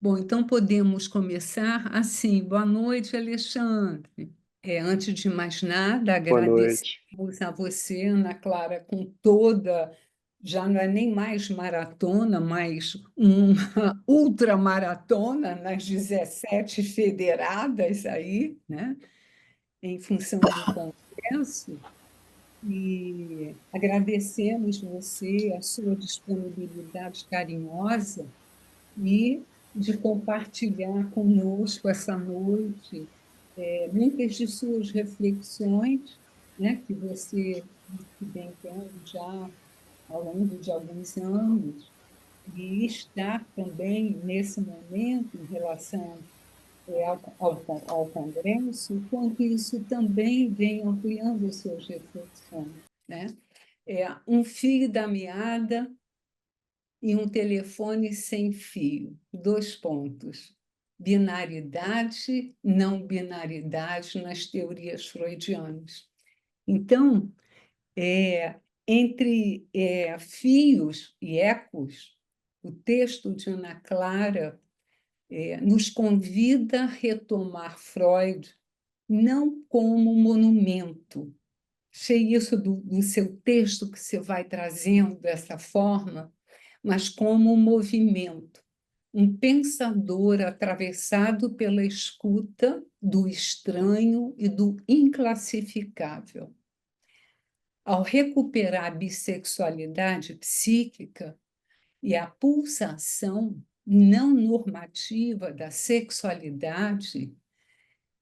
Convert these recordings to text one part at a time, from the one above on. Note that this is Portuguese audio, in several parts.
Bom, então podemos começar assim. Boa noite, Alexandre. Antes de mais nada, Boa noite. agradecemos a você, Ana Clara, com toda, já não é nem mais maratona, mas uma ultramaratona nas 17 federadas aí, né, em função do Congresso. E agradecemos você, a sua disponibilidade carinhosa e de compartilhar conosco essa noite muitas de suas reflexões, né, que você vem tendo já ao longo de alguns anos, e estar também nesse momento em relação ao Congresso, quanto isso também vem ampliando suas reflexões, né? Um fio da meada e um telefone sem fio. Dois pontos. Binaridade, não binaridade nas teorias freudianas. Então, entre fios e ecos, o texto de Ana Clara nos convida a retomar Freud não como monumento. Achei isso do seu texto que você vai trazendo dessa forma, mas como um movimento, um pensador atravessado pela escuta do estranho e do inclassificável. Ao recuperar a bissexualidade psíquica e a pulsação não normativa da sexualidade,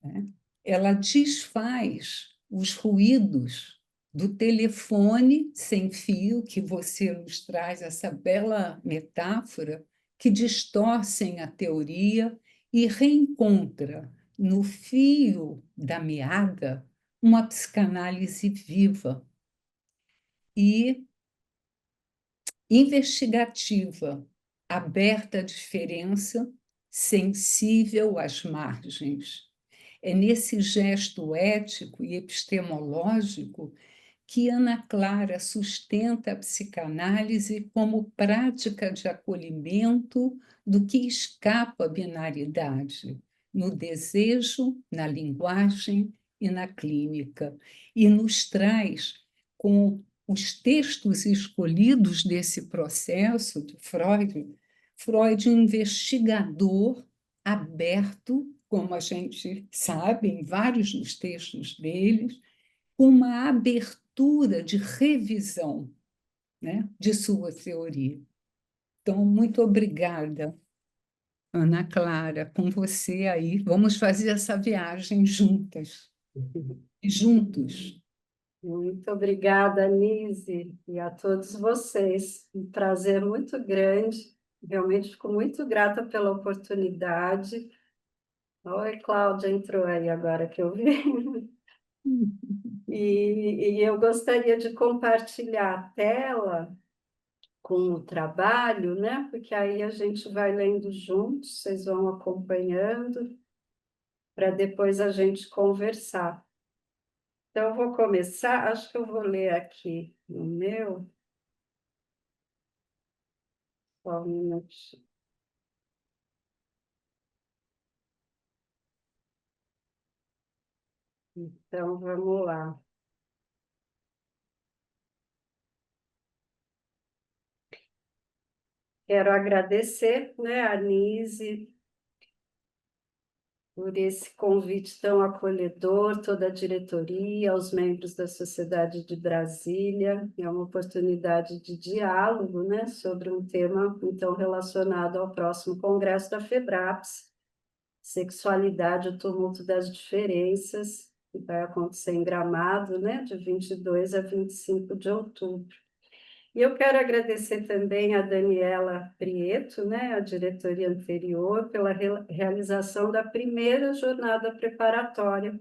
né, ela desfaz os ruídos do telefone sem fio, que você nos traz essa bela metáfora, que distorcem a teoria e reencontra no fio da meada uma psicanálise viva e investigativa, aberta à diferença, sensível às margens. É nesse gesto ético e epistemológico que Ana Clara sustenta a psicanálise como prática de acolhimento do que escapa à binaridade, no desejo, na linguagem e na clínica, e nos traz, com os textos escolhidos desse processo de Freud investigador, aberto, como a gente sabe, em vários dos textos deles, uma abertura de revisão, né, de sua teoria. Então, muito obrigada, Ana Clara, com você aí. Vamos fazer essa viagem juntas, juntos. Muito obrigada, Nise, e a todos vocês. Um prazer muito grande. Realmente fico muito grata pela oportunidade. Oi, Cláudia entrou aí agora que eu vi. E eu gostaria de compartilhar a tela com o trabalho, né? Porque aí a gente vai lendo juntos, vocês vão acompanhando, para depois a gente conversar. Então, eu vou começar, acho que eu vou ler aqui no meu. Só um minutinho. Então, vamos lá. Quero agradecer, né, a Nise por esse convite tão acolhedor, toda a diretoria, aos membros da Sociedade de Brasília. É uma oportunidade de diálogo, né, sobre um tema então relacionado ao próximo Congresso da FEBRAPS, Sexualidade, o Tumulto das Diferenças, que vai acontecer em Gramado, né, de 22 a 25 de outubro. E eu quero agradecer também a Daniela Prieto, né, a diretoria anterior, pela realização da primeira jornada preparatória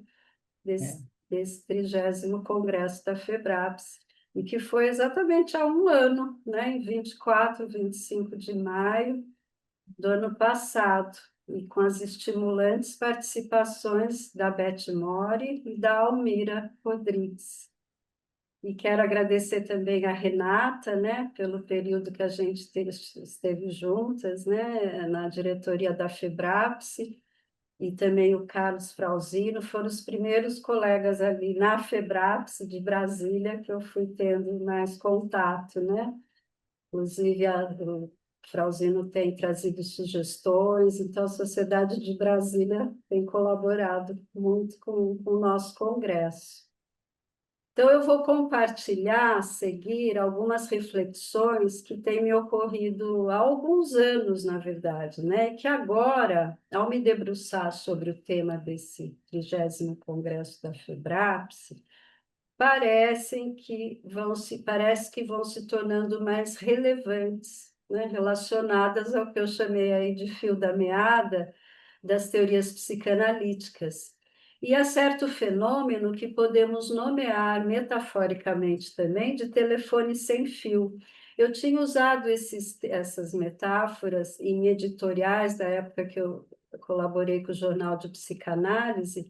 desse 30º Congresso da FEBRAPS, e que foi exatamente há um ano, né, em 24, 25 de maio do ano passado, e com as estimulantes participações da Beth Mori e da Almira Rodrigues. E quero agradecer também a Renata, né, pelo período que a gente esteve juntas, né, na diretoria da FEBRAPSE, e também o Carlos Frauzino, foram os primeiros colegas ali na FEBRAPSE de Brasília que eu fui tendo mais contato, né? Inclusive, o Frauzino tem trazido sugestões, então a Sociedade de Brasília tem colaborado muito com o nosso congresso. Então, eu vou compartilhar, a seguir, algumas reflexões que têm me ocorrido há alguns anos, na verdade, né? Que agora, ao me debruçar sobre o tema desse 30º Congresso da FEBRAPSE, parece que vão se tornando mais relevantes, né? Relacionadas ao que eu chamei aí de fio da meada das teorias psicanalíticas. E há certo fenômeno que podemos nomear metaforicamente também de telefone sem fio. Eu tinha usado essas metáforas em editoriais da época que eu colaborei com o Jornal de Psicanálise,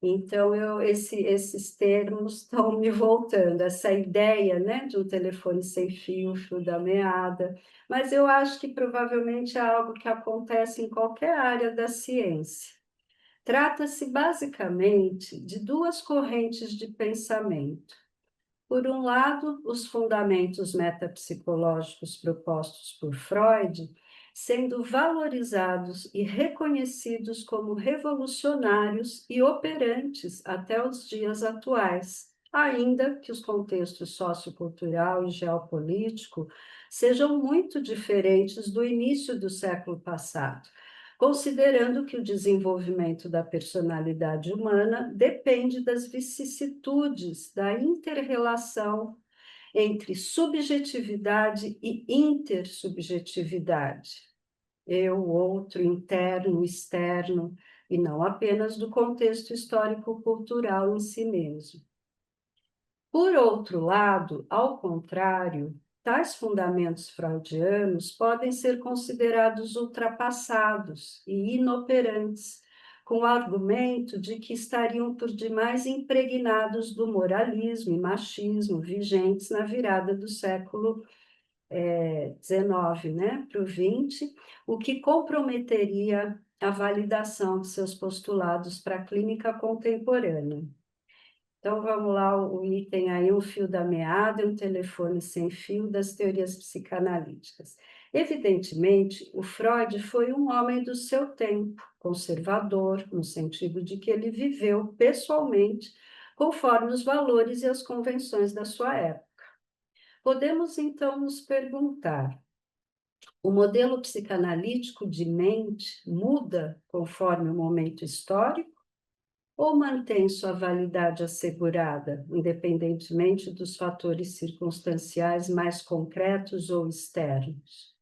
então esses termos estão me voltando, essa ideia, né, de um telefone sem fio, fio da meada, mas eu acho que provavelmente é algo que acontece em qualquer área da ciência. Trata-se basicamente de duas correntes de pensamento. Por um lado, os fundamentos metapsicológicos propostos por Freud, sendo valorizados e reconhecidos como revolucionários e operantes até os dias atuais, ainda que os contextos sociocultural e geopolítico sejam muito diferentes do início do século passado, considerando que o desenvolvimento da personalidade humana depende das vicissitudes da inter-relação entre subjetividade e intersubjetividade. Eu, outro, interno, externo, e não apenas do contexto histórico-cultural em si mesmo. Por outro lado, ao contrário, tais fundamentos freudianos podem ser considerados ultrapassados e inoperantes, com o argumento de que estariam por demais impregnados do moralismo e machismo vigentes na virada do século XIX, né, para o XX, o que comprometeria a validação de seus postulados para a clínica contemporânea. Então, vamos lá, o item aí, um fio da meada e um telefone sem fio das teorias psicanalíticas. Evidentemente, o Freud foi um homem do seu tempo, conservador, no sentido de que ele viveu pessoalmente conforme os valores e as convenções da sua época. Podemos, então, nos perguntar, o modelo psicanalítico de mente muda conforme o momento histórico? Ou mantém sua validade assegurada, independentemente dos fatores circunstanciais mais concretos ou externos?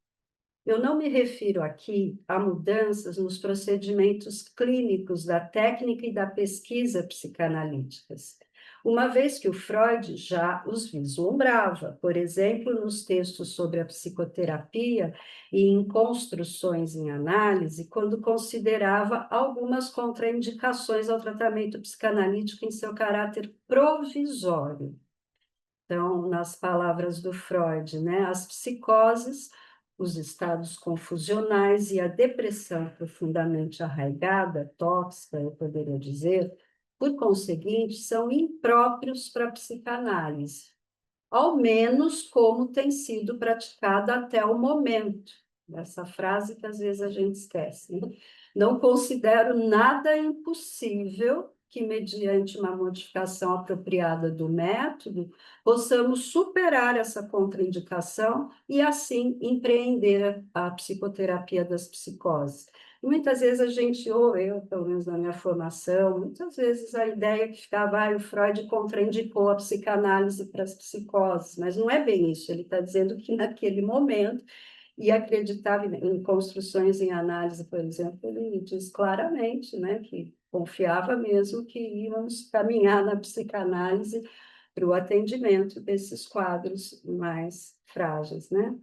Eu não me refiro aqui a mudanças nos procedimentos clínicos da técnica e da pesquisa psicanalíticas, uma vez que o Freud já os vislumbrava, por exemplo, nos textos sobre a psicoterapia e em construções em análise, quando considerava algumas contraindicações ao tratamento psicanalítico em seu caráter provisório. Então, nas palavras do Freud, né, as psicoses, os estados confusionais e a depressão profundamente arraigada, tóxica, eu poderia dizer, por conseguinte, são impróprios para a psicanálise, ao menos como tem sido praticada até o momento. Essa frase que às vezes a gente esquece, né? Não considero nada impossível que, mediante uma modificação apropriada do método, possamos superar essa contraindicação e, assim, empreender a psicoterapia das psicoses. Muitas vezes a gente, ou eu, pelo menos na minha formação, muitas vezes a ideia que ficava, o Freud contraindicou a psicanálise para as psicoses, mas não é bem isso, ele está dizendo que naquele momento, e acreditava em construções em análise, por exemplo, ele diz claramente, né, que confiava mesmo que íamos caminhar na psicanálise para o atendimento desses quadros mais frágeis, né?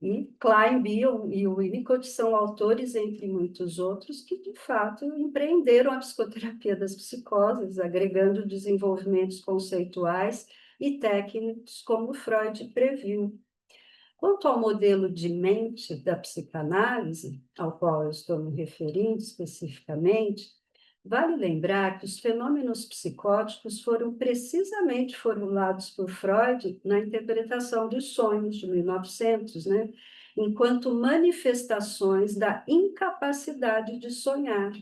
E Klein, Bion e Winnicott são autores, entre muitos outros, que, de fato, empreenderam a psicoterapia das psicoses, agregando desenvolvimentos conceituais e técnicos como Freud previu. Quanto ao modelo de mente da psicanálise, ao qual eu estou me referindo especificamente, vale lembrar que os fenômenos psicóticos foram precisamente formulados por Freud na interpretação dos sonhos de 1900, né? Enquanto manifestações da incapacidade de sonhar,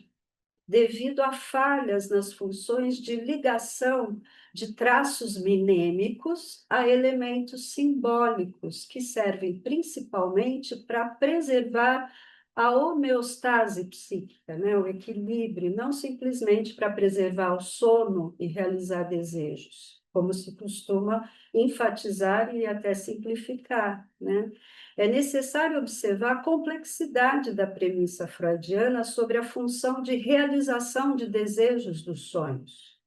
devido a falhas nas funções de ligação de traços minêmicos a elementos simbólicos, que servem principalmente para preservar a homeostase psíquica, né? O equilíbrio, não simplesmente para preservar o sono e realizar desejos, como se costuma enfatizar e até simplificar, né? É necessário observar a complexidade da premissa freudiana sobre a função de realização de desejos dos sonhos,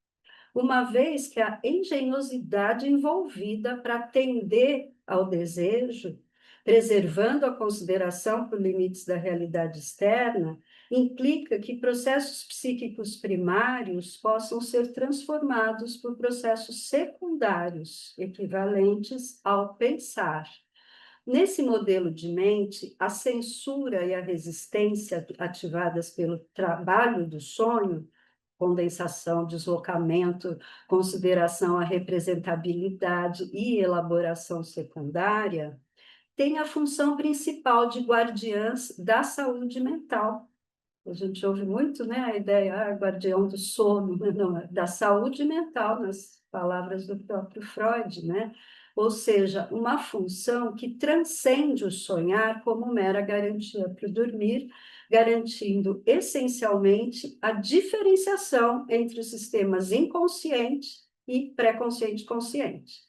uma vez que a engenhosidade envolvida para atender ao desejo, preservando a consideração por limites da realidade externa, implica que processos psíquicos primários possam ser transformados por processos secundários, equivalentes ao pensar. Nesse modelo de mente, a censura e a resistência ativadas pelo trabalho do sonho, condensação, deslocamento, consideração à representabilidade e elaboração secundária, têm a função principal de guardiãs da saúde mental. A gente ouve muito, né, a ideia, guardião do sono, não, da saúde mental, nas palavras do próprio Freud, né? Ou seja, uma função que transcende o sonhar como mera garantia para o dormir, garantindo essencialmente a diferenciação entre os sistemas inconsciente e pré-consciente consciente,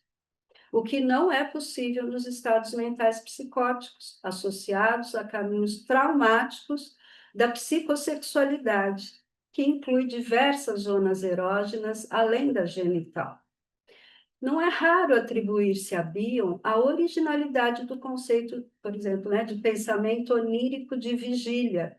o que não é possível nos estados mentais psicóticos, associados a caminhos traumáticos da psicossexualidade, que inclui diversas zonas erógenas além da genital. Não é raro atribuir-se a Bion a originalidade do conceito, por exemplo, né, de pensamento onírico de vigília,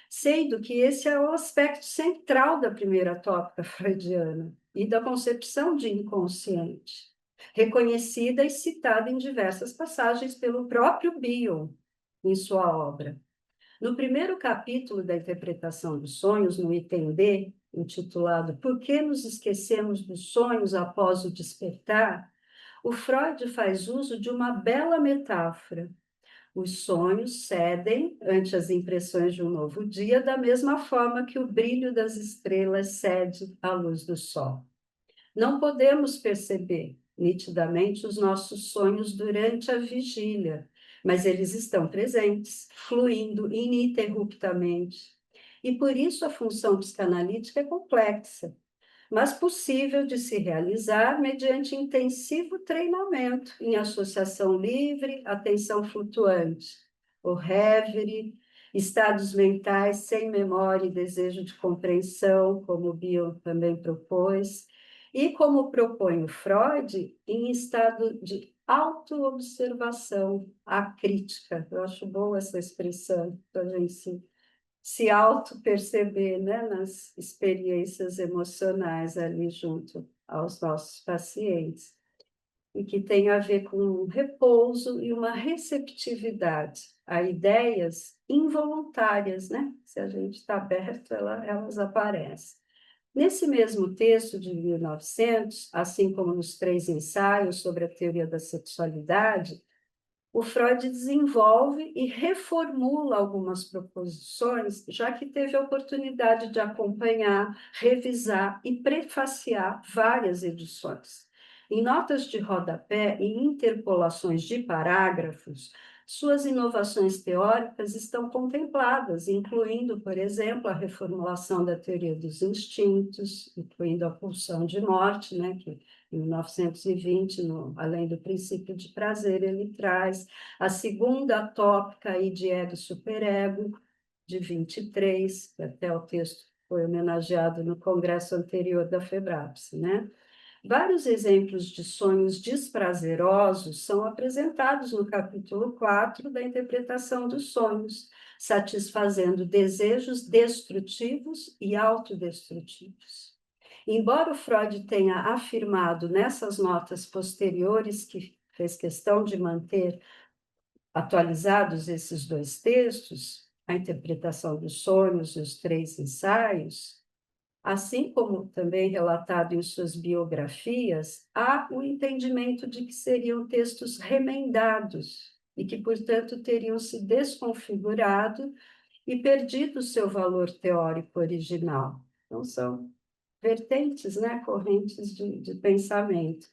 sendo que esse é o aspecto central da primeira tópica freudiana e da concepção de inconsciente, reconhecida e citada em diversas passagens pelo próprio Bion em sua obra. No primeiro capítulo da interpretação dos sonhos, no item D, intitulado Por que nos esquecemos dos sonhos após o despertar, o Freud faz uso de uma bela metáfora. Os sonhos cedem ante as impressões de um novo dia, da mesma forma que o brilho das estrelas cede à luz do sol. Não podemos perceber nitidamente os nossos sonhos durante a vigília, mas eles estão presentes, fluindo ininterruptamente. E por isso a função psicanalítica é complexa, mas possível de se realizar mediante intensivo treinamento em associação livre, atenção flutuante, o reverie, estados mentais sem memória e desejo de compreensão, como o Bion também propôs, e como propõe o Freud, em estado de autoobservação, acrítica. Eu acho boa essa expressão para a gente se auto-perceber, né, nas experiências emocionais ali junto aos nossos pacientes, e que tem a ver com um repouso e uma receptividade a ideias involuntárias, né? Se a gente está aberto, elas aparecem. Nesse mesmo texto de 1900, assim como nos 3 ensaios sobre a teoria da sexualidade, o Freud desenvolve e reformula algumas proposições, já que teve a oportunidade de acompanhar, revisar e prefaciar várias edições. Em notas de rodapé e interpolações de parágrafos, suas inovações teóricas estão contempladas, incluindo, por exemplo, a reformulação da teoria dos instintos, incluindo a pulsão de morte, né, que em 1920, além do princípio de prazer, ele traz a segunda tópica aí de ego e superego, de 23, que até o texto foi homenageado no congresso anterior da FEBRAPS, né? Vários exemplos de sonhos desprazerosos são apresentados no capítulo 4 da interpretação dos sonhos, satisfazendo desejos destrutivos e autodestrutivos. Embora o Freud tenha afirmado nessas notas posteriores, que fez questão de manter atualizados esses dois textos, a interpretação dos sonhos e os três ensaios, assim como também relatado em suas biografias, há o entendimento de que seriam textos remendados e que, portanto, teriam se desconfigurado e perdido seu valor teórico original. Então, são vertentes, né, correntes de pensamento.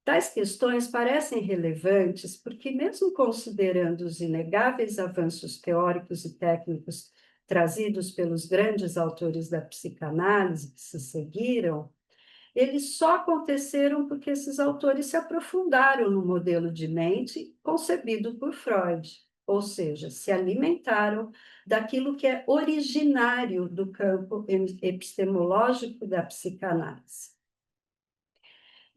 Tais questões parecem relevantes porque, mesmo considerando os inegáveis avanços teóricos e técnicos trazidos pelos grandes autores da psicanálise que se seguiram, eles só aconteceram porque esses autores se aprofundaram no modelo de mente concebido por Freud, ou seja, se alimentaram daquilo que é originário do campo epistemológico da psicanálise.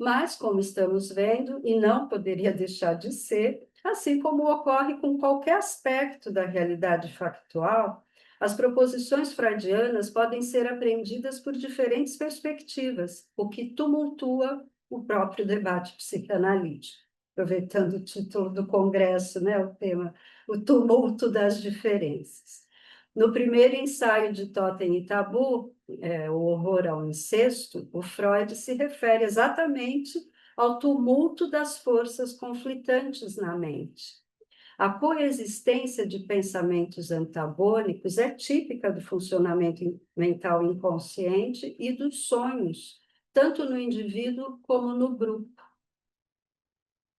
Mas, como estamos vendo, e não poderia deixar de ser, assim como ocorre com qualquer aspecto da realidade factual, as proposições freudianas podem ser apreendidas por diferentes perspectivas, o que tumultua o próprio debate psicanalítico. Aproveitando o título do congresso, né, o tema, o tumulto das diferenças. No primeiro ensaio de Totem e Tabu, o horror ao incesto, o Freud se refere exatamente ao tumulto das forças conflitantes na mente. A coexistência de pensamentos antagônicos é típica do funcionamento mental inconsciente e dos sonhos, tanto no indivíduo como no grupo.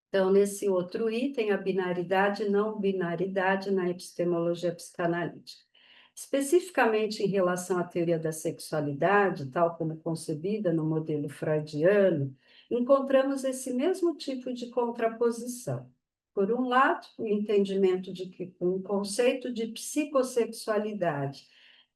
Então, nesse outro item, a binaridade e não binaridade na epistemologia psicanalítica. Especificamente em relação à teoria da sexualidade, tal como concebida no modelo freudiano, encontramos esse mesmo tipo de contraposição. Por um lado, o entendimento de que um conceito de psicossexualidade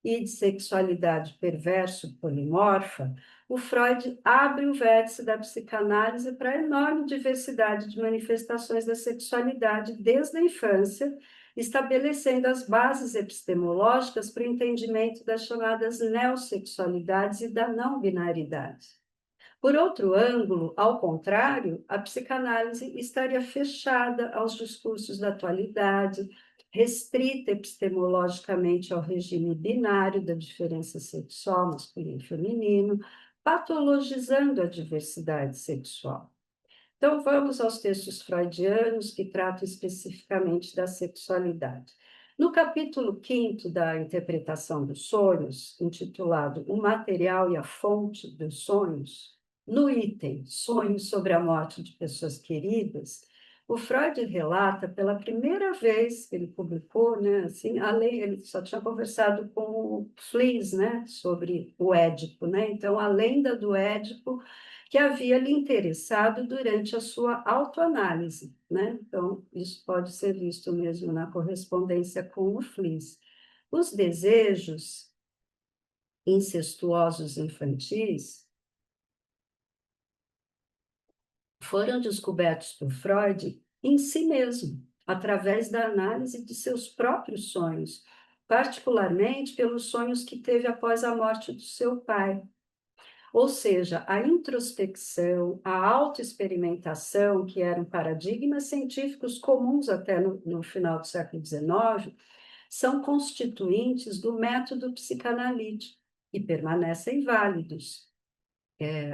e de sexualidade perverso polimorfa, o Freud abre o vértice da psicanálise para a enorme diversidade de manifestações da sexualidade desde a infância, estabelecendo as bases epistemológicas para o entendimento das chamadas neossexualidades e da não-binaridade. Por outro ângulo, ao contrário, a psicanálise estaria fechada aos discursos da atualidade, restrita epistemologicamente ao regime binário da diferença sexual masculino e feminino, patologizando a diversidade sexual. Então, vamos aos textos freudianos que tratam especificamente da sexualidade. No capítulo 5º da interpretação dos sonhos, intitulado O Material e a Fonte dos Sonhos, no item Sonhos sobre a Morte de Pessoas Queridas, o Freud relata pela primeira vez que ele publicou, né, assim, além, ele só tinha conversado com o Fliess, né, sobre o Édipo, né, então a lenda do Édipo que havia lhe interessado durante a sua autoanálise, né? Então, isso pode ser visto mesmo na correspondência com o Fliess. Os desejos incestuosos infantis foram descobertos por Freud em si mesmo, através da análise de seus próprios sonhos, particularmente pelos sonhos que teve após a morte do seu pai. Ou seja, a introspecção, a autoexperimentação, que eram paradigmas científicos comuns até no final do século XIX, são constituintes do método psicanalítico e permanecem válidos.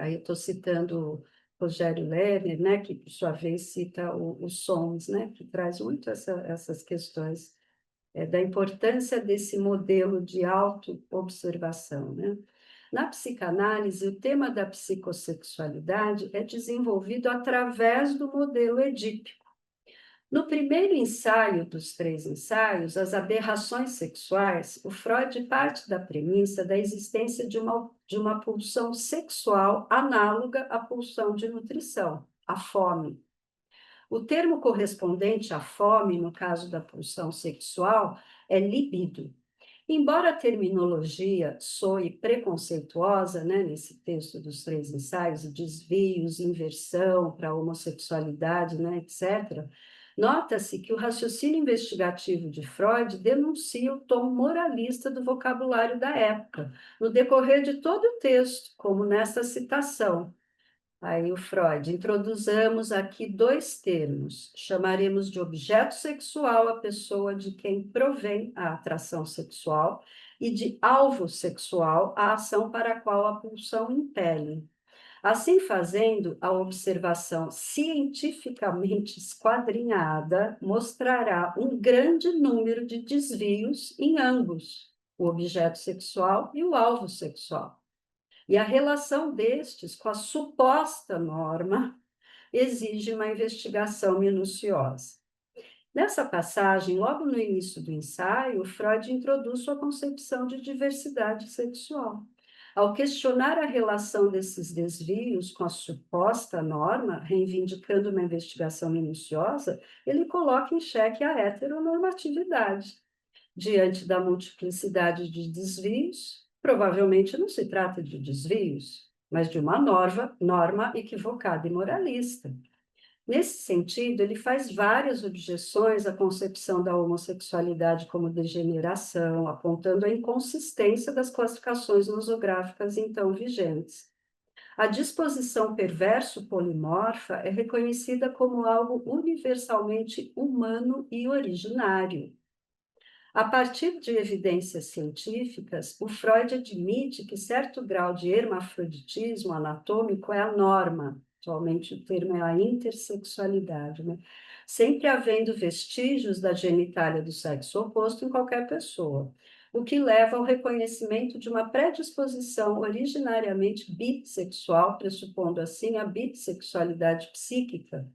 Aí eu estou citando Rogério Lerner, né, que, por sua vez, cita os sons, né, que traz muito essas questões da importância desse modelo de autoobservação, né? Na psicanálise, o tema da psicossexualidade é desenvolvido através do modelo edípico. No primeiro ensaio dos três ensaios, As Aberrações Sexuais, o Freud parte da premissa da existência de uma pulsão sexual análoga à pulsão de nutrição, a fome. O termo correspondente à fome, no caso da pulsão sexual, é libido. Embora a terminologia soe preconceituosa, né, nesse texto dos três ensaios, desvios, inversão para a homossexualidade, né, etc., Nota-se que o raciocínio investigativo de Freud denuncia o tom moralista do vocabulário da época, no decorrer de todo o texto, como nesta citação. Aí o Freud, introduzamos aqui dois termos. Chamaremos de objeto sexual a pessoa de quem provém a atração sexual e de alvo sexual a ação para a qual a pulsão impele. Assim fazendo, a observação cientificamente esquadrinhada mostrará um grande número de desvios em ambos, o objeto sexual e o alvo sexual. E a relação destes com a suposta norma exige uma investigação minuciosa. Nessa passagem, logo no início do ensaio, Freud introduz sua concepção de diversidade sexual. Ao questionar a relação desses desvios com a suposta norma, reivindicando uma investigação minuciosa, ele coloca em xeque a heteronormatividade. Diante da multiplicidade de desvios, provavelmente não se trata de desvios, mas de uma norma equivocada e moralista. Nesse sentido, ele faz várias objeções à concepção da homossexualidade como degeneração, apontando a inconsistência das classificações nosográficas então vigentes. A disposição perverso-polimorfa é reconhecida como algo universalmente humano e originário. A partir de evidências científicas, o Freud admite que certo grau de hermafroditismo anatômico é a norma. Atualmente o termo é a intersexualidade, né? Sempre havendo vestígios da genitália do sexo oposto em qualquer pessoa, o que leva ao reconhecimento de uma predisposição originariamente bissexual, pressupondo assim a bissexualidade psíquica.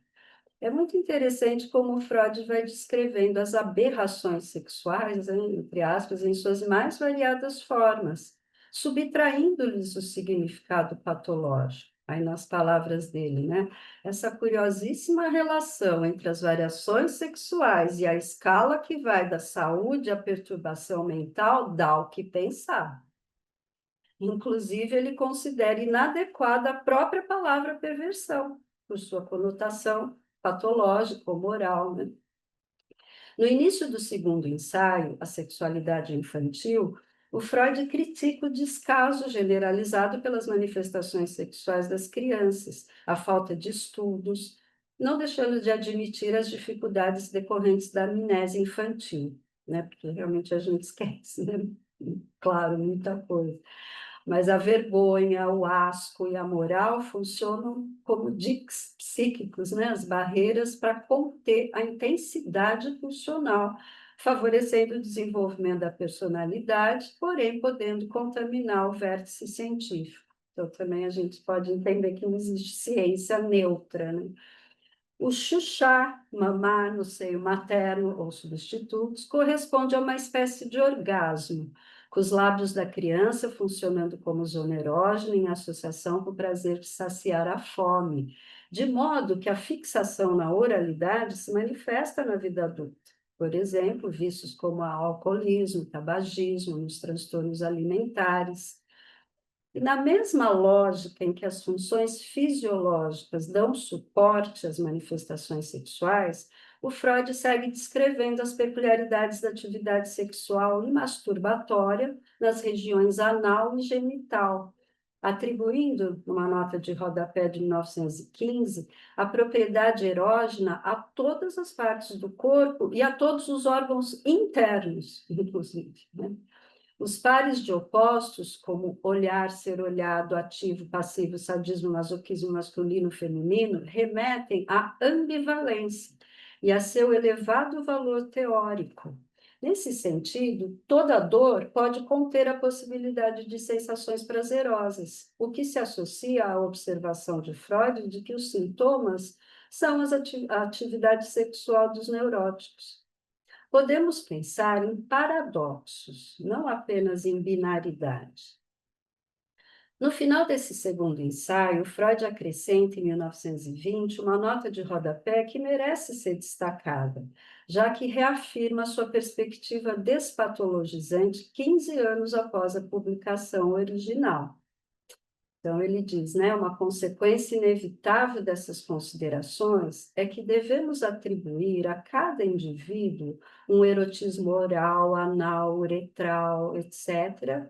É muito interessante como Freud vai descrevendo as aberrações sexuais, entre aspas, em suas mais variadas formas, subtraindo-lhes o significado patológico. Aí nas palavras dele, né? Essa curiosíssima relação entre as variações sexuais e a escala que vai da saúde à perturbação mental dá o que pensar. Inclusive, ele considera inadequada a própria palavra perversão, por sua conotação patológica ou moral, né? No início do segundo ensaio, A Sexualidade Infantil, o Freud critica o descaso generalizado pelas manifestações sexuais das crianças, a falta de estudos, não deixando de admitir as dificuldades decorrentes da amnésia infantil, né? Porque realmente a gente esquece, né? Claro, muita coisa. Mas a vergonha, o asco e a moral funcionam como diques psíquicos, né? As barreiras para conter a intensidade pulsional, favorecendo o desenvolvimento da personalidade, porém podendo contaminar o vértice científico. Então, também a gente pode entender que não existe ciência neutra, né? O chuchar, mamar no seio materno ou substitutos, corresponde a uma espécie de orgasmo, com os lábios da criança funcionando como zona erógena em associação com o prazer de saciar a fome, de modo que a fixação na oralidade se manifesta na vida adulta. Por exemplo, vícios como o alcoolismo, o tabagismo, nos transtornos alimentares. E na mesma lógica em que as funções fisiológicas dão suporte às manifestações sexuais, o Freud segue descrevendo as peculiaridades da atividade sexual e masturbatória nas regiões anal e genital, atribuindo, numa nota de rodapé de 1915, a propriedade erógena a todas as partes do corpo e a todos os órgãos internos, inclusive, né? Os pares de opostos, como olhar, ser olhado, ativo, passivo, sadismo, masoquismo masculino, feminino, remetem à ambivalência e a seu elevado valor teórico. Nesse sentido, toda dor pode conter a possibilidade de sensações prazerosas, o que se associa à observação de Freud de que os sintomas são a atividade sexual dos neuróticos. Podemos pensar em paradoxos, não apenas em binaridade. No final desse segundo ensaio, Freud acrescenta, em 1920, uma nota de rodapé que merece ser destacada, já que reafirma sua perspectiva despatologizante 15 anos após a publicação original. Então, ele diz, né, uma consequência inevitável dessas considerações é que devemos atribuir a cada indivíduo um erotismo oral, anal, uretral, etc.,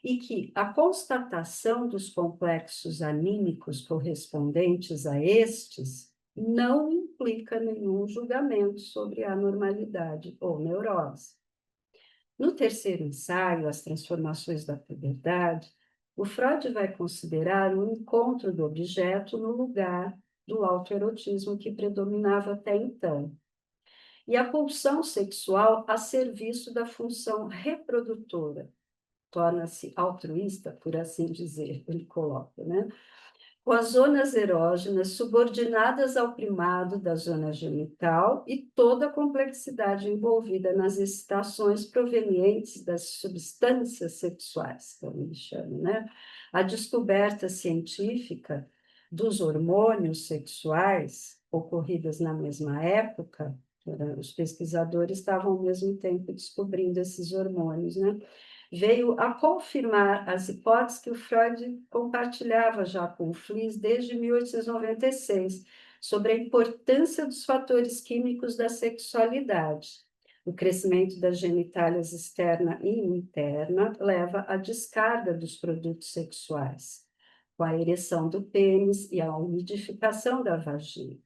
e que a constatação dos complexos anímicos correspondentes a estes não implica nenhum julgamento sobre a anormalidade ou neurose. No terceiro ensaio, As Transformações da Puberdade, o Freud vai considerar o encontro do objeto no lugar do autoerotismo que predominava até então, e a pulsão sexual a serviço da função reprodutora, torna-se altruísta, por assim dizer, ele coloca, né? Com as zonas erógenas subordinadas ao primado da zona genital e toda a complexidade envolvida nas excitações provenientes das substâncias sexuais, como ele chama, né? A descoberta científica dos hormônios sexuais, ocorridas na mesma época, os pesquisadores estavam ao mesmo tempo descobrindo esses hormônios, né? Veio a confirmar as hipóteses que o Freud compartilhava já com o Fliess desde 1896, sobre a importância dos fatores químicos da sexualidade. O crescimento das genitálias externa e interna leva à descarga dos produtos sexuais, com a ereção do pênis e a umidificação da vagina.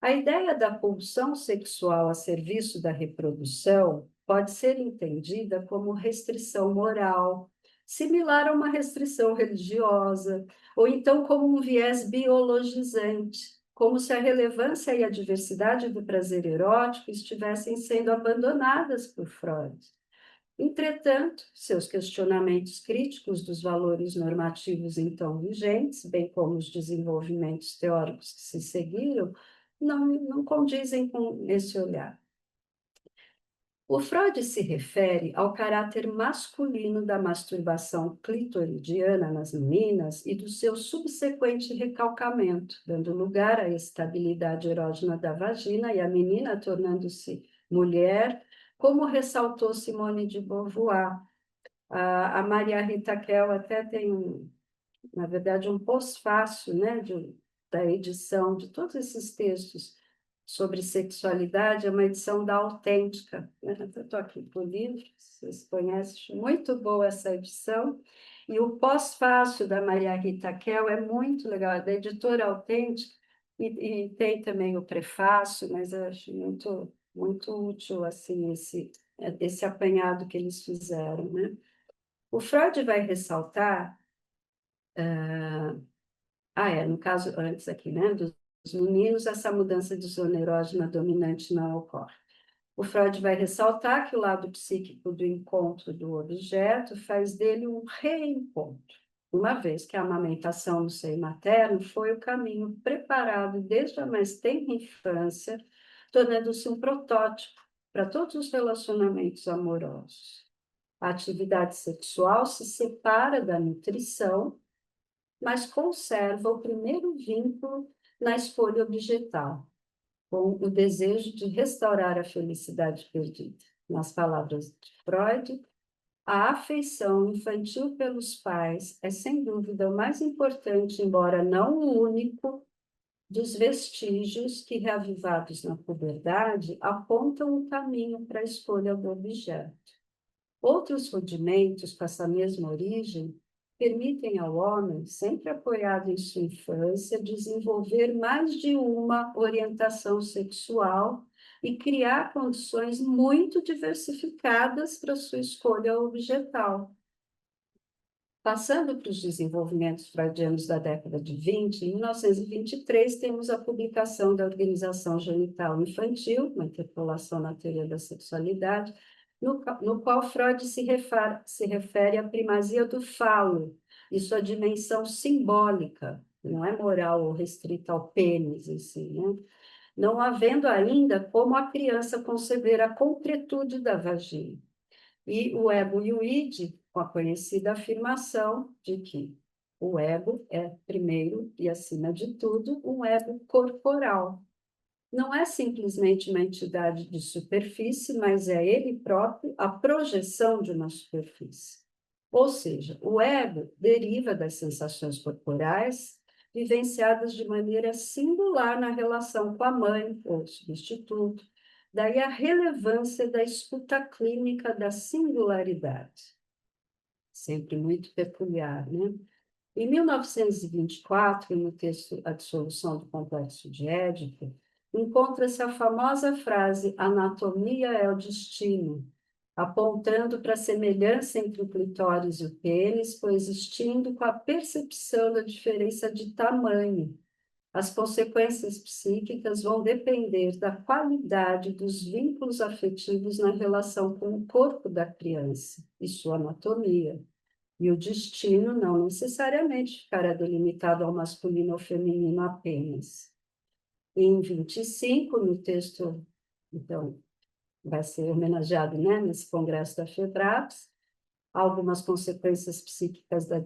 A ideia da pulsão sexual a serviço da reprodução pode ser entendida como restrição moral, similar a uma restrição religiosa, ou então como um viés biologizante, como se a relevância e a diversidade do prazer erótico estivessem sendo abandonadas por Freud. Entretanto, seus questionamentos críticos dos valores normativos então vigentes, bem como os desenvolvimentos teóricos que se seguiram, não condizem com esse olhar. O Freud se refere ao caráter masculino da masturbação clitoridiana nas meninas e do seu subsequente recalcamento, dando lugar à estabilidade erógena da vagina e a menina tornando-se mulher, como ressaltou Simone de Beauvoir. A Maria Rita Kell até tem, na verdade, um pós-fácil, né, da edição de todos esses textos sobre sexualidade, é uma edição da Autêntica, né? Eu estou aqui com o livro, vocês conhecem, muito boa essa edição, e o pós-fácil da Maria Rita Kell é muito legal, é da editora Autêntica, e tem também o prefácio, mas eu acho muito, muito útil assim, esse apanhado que eles fizeram, né? O Freud vai ressaltar, no caso, antes aqui, né, dos meninos, essa mudança de zona erógena dominante não ocorre. O Freud vai ressaltar que o lado psíquico do encontro do objeto faz dele um reencontro, uma vez que a amamentação no seio materno foi o caminho preparado desde a mais tenra infância, tornando-se um protótipo para todos os relacionamentos amorosos. A atividade sexual se separa da nutrição, mas conserva o primeiro vínculo na escolha objetal, com o desejo de restaurar a felicidade perdida. Nas palavras de Freud, a afeição infantil pelos pais é, sem dúvida, o mais importante, embora não o único, dos vestígios que, reavivados na puberdade, apontam o caminho para a escolha do objeto. Outros rudimentos com essa mesma origem permitem ao homem, sempre apoiado em sua infância, desenvolver mais de uma orientação sexual e criar condições muito diversificadas para sua escolha objetal. Passando para os desenvolvimentos freudianos da década de 20, em 1923 temos a publicação da Organização Genital Infantil, uma interpolação na teoria da sexualidade, no qual Freud se refere à primazia do falo e sua dimensão simbólica, não é moral ou restrita ao pênis em si, né? Não havendo ainda como a criança conceber a concretude da vagina. E o ego e o id, com a conhecida afirmação de que o ego é, primeiro e acima de tudo, um ego corporal. Não é simplesmente uma entidade de superfície, mas é ele próprio a projeção de uma superfície. Ou seja, o ego deriva das sensações corporais vivenciadas de maneira singular na relação com a mãe ou substituto. Daí a relevância da escuta clínica da singularidade. Sempre muito peculiar, né? Em 1924, no texto A Dissolução do Complexo de Édipo, encontra-se a famosa frase "anatomia é o destino", apontando para a semelhança entre o clitóris e o pênis, coexistindo com a percepção da diferença de tamanho. As consequências psíquicas vão depender da qualidade dos vínculos afetivos na relação com o corpo da criança e sua anatomia. E o destino não necessariamente ficará delimitado ao masculino ou feminino apenas. Em 25, no texto, então, vai ser homenageado, né, nesse congresso da FEBRAPS, algumas consequências psíquicas da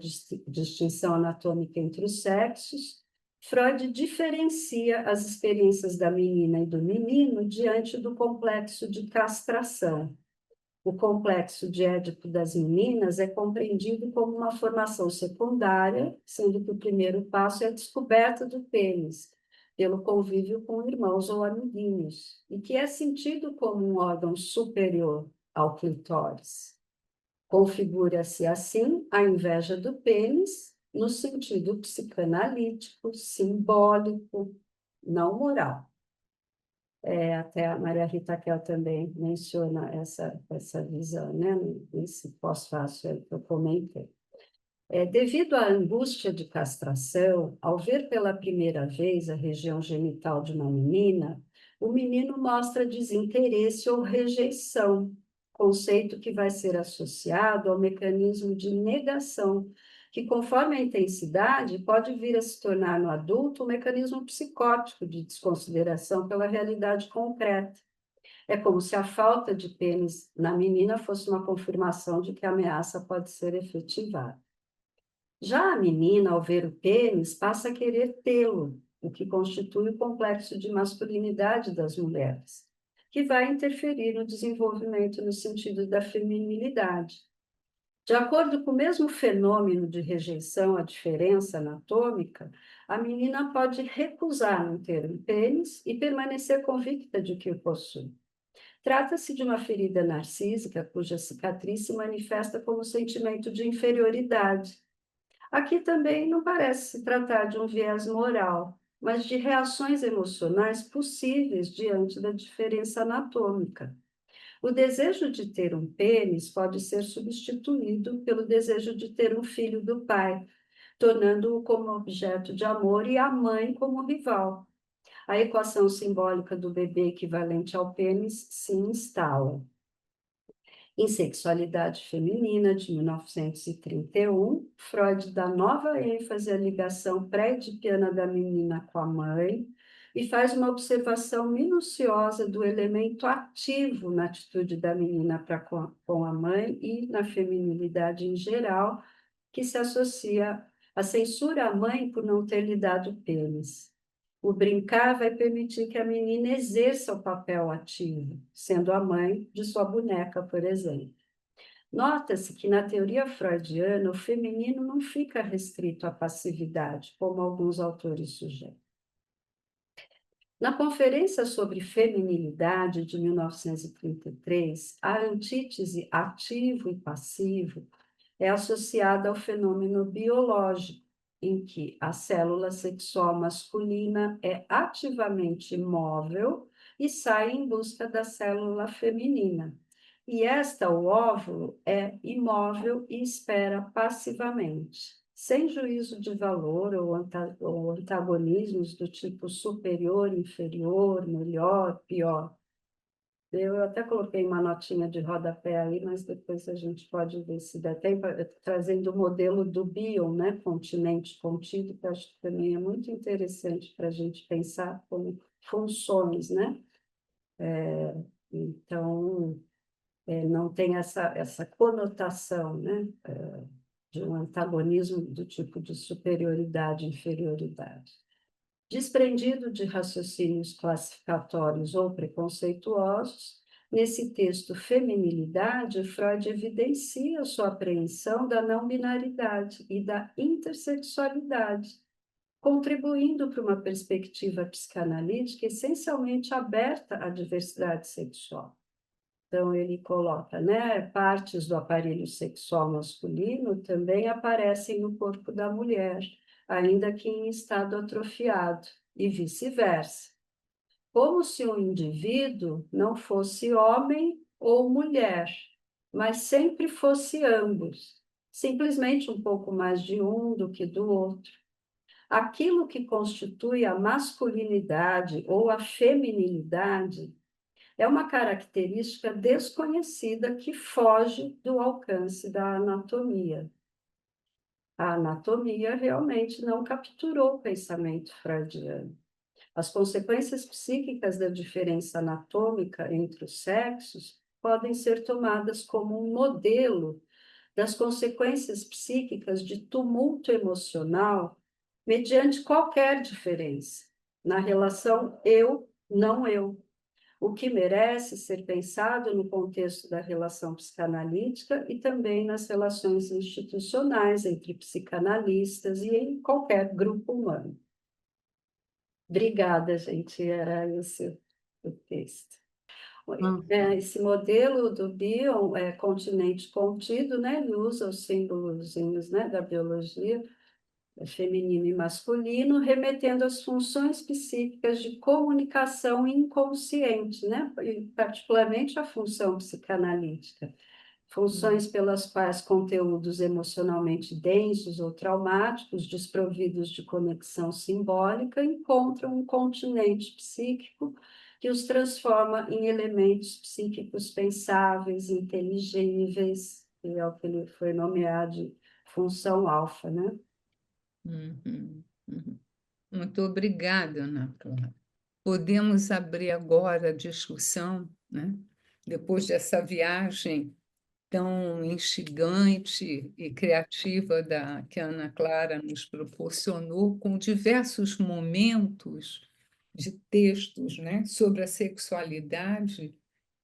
distinção anatômica entre os sexos. Freud diferencia as experiências da menina e do menino diante do complexo de castração. O complexo de Édipo das meninas é compreendido como uma formação secundária, sendo que o primeiro passo é a descoberta do pênis, pelo convívio com irmãos ou amiguinhos, e que é sentido como um órgão superior ao clitóris. Configura-se assim a inveja do pênis, no sentido psicanalítico, simbólico, não moral. Até a Maria Rita Kell também menciona essa visão, né? Nesse pós-fácil que eu comentei. Devido à angústia de castração, ao ver pela primeira vez a região genital de uma menina, o menino mostra desinteresse ou rejeição, conceito que vai ser associado ao mecanismo de negação, que, conforme a intensidade, pode vir a se tornar no adulto um mecanismo psicótico de desconsideração pela realidade concreta. É como se a falta de pênis na menina fosse uma confirmação de que a ameaça pode ser efetivada. Já a menina, ao ver o pênis, passa a querer tê-lo, o que constitui o complexo de masculinidade das mulheres, que vai interferir no desenvolvimento no sentido da feminilidade. De acordo com o mesmo fenômeno de rejeição à diferença anatômica, a menina pode recusar não ter um pênis e permanecer convicta de que o possui. Trata-se de uma ferida narcísica cuja cicatriz se manifesta como sentimento de inferioridade. Aqui também não parece se tratar de um viés moral, mas de reações emocionais possíveis diante da diferença anatômica. O desejo de ter um pênis pode ser substituído pelo desejo de ter um filho do pai, tornando-o como objeto de amor e a mãe como rival. A equação simbólica do bebê equivalente ao pênis se instala. Em Sexualidade Feminina, de 1931, Freud dá nova ênfase à ligação pré-edipiana da menina com a mãe e faz uma observação minuciosa do elemento ativo na atitude da menina para com a mãe e na feminilidade em geral, que se associa à censura à mãe por não ter lhe dado pênis. O brincar vai permitir que a menina exerça o papel ativo, sendo a mãe de sua boneca, por exemplo. Nota-se que, na teoria freudiana, o feminino não fica restrito à passividade, como alguns autores sugerem. Na Conferência sobre Feminilidade, de 1933, a antítese ativo e passivo é associada ao fenômeno biológico, em que a célula sexual masculina é ativamente móvel e sai em busca da célula feminina. E esta, o óvulo, é imóvel e espera passivamente, sem juízo de valor ou antagonismos do tipo superior, inferior, melhor, pior. Eu até coloquei uma notinha de rodapé aí, mas depois a gente pode ver se dá tempo, trazendo o modelo do Bion, né? Continente contido, que eu acho que também é muito interessante para a gente pensar como funções, né? Então, não tem essa conotação, né? De um antagonismo do tipo de superioridade e inferioridade. Desprendido de raciocínios classificatórios ou preconceituosos, Nesse texto Feminilidade, Freud evidencia sua apreensão da não-binaridade e da intersexualidade, contribuindo para uma perspectiva psicanalítica essencialmente aberta à diversidade sexual. Então, ele coloca, né, partes do aparelho sexual masculino também aparecem no corpo da mulher, ainda que em estado atrofiado, e vice-versa. Como se um indivíduo não fosse homem ou mulher, mas sempre fosse ambos, simplesmente um pouco mais de um do que do outro. Aquilo que constitui a masculinidade ou a feminilidade é uma característica desconhecida que foge do alcance da anatomia. A anatomia realmente não capturou o pensamento freudiano. As consequências psíquicas da diferença anatômica entre os sexos podem ser tomadas como um modelo das consequências psíquicas de tumulto emocional mediante qualquer diferença na relação eu-não eu, o que merece ser pensado no contexto da relação psicanalítica e também nas relações institucionais entre psicanalistas e em qualquer grupo humano. Obrigada, gente. Era esse o texto. Ah, Esse modelo do Bion é continente contido, né? Ele usa os símbolos, né, da biologia feminino e masculino, remetendo às funções psíquicas de comunicação inconsciente, né? E particularmente a função psicanalítica. Funções pelas quais conteúdos emocionalmente densos ou traumáticos, desprovidos de conexão simbólica, encontram um continente psíquico que os transforma em elementos psíquicos pensáveis, inteligíveis, que é o que ele foi nomeado de função alfa, né? uhum, uhum. Muito obrigada, Ana Clara. Podemos abrir agora a discussão, né? Depois dessa viagem tão instigante e criativa que a Ana Clara nos proporcionou, com diversos momentos de textos, né, sobre a sexualidade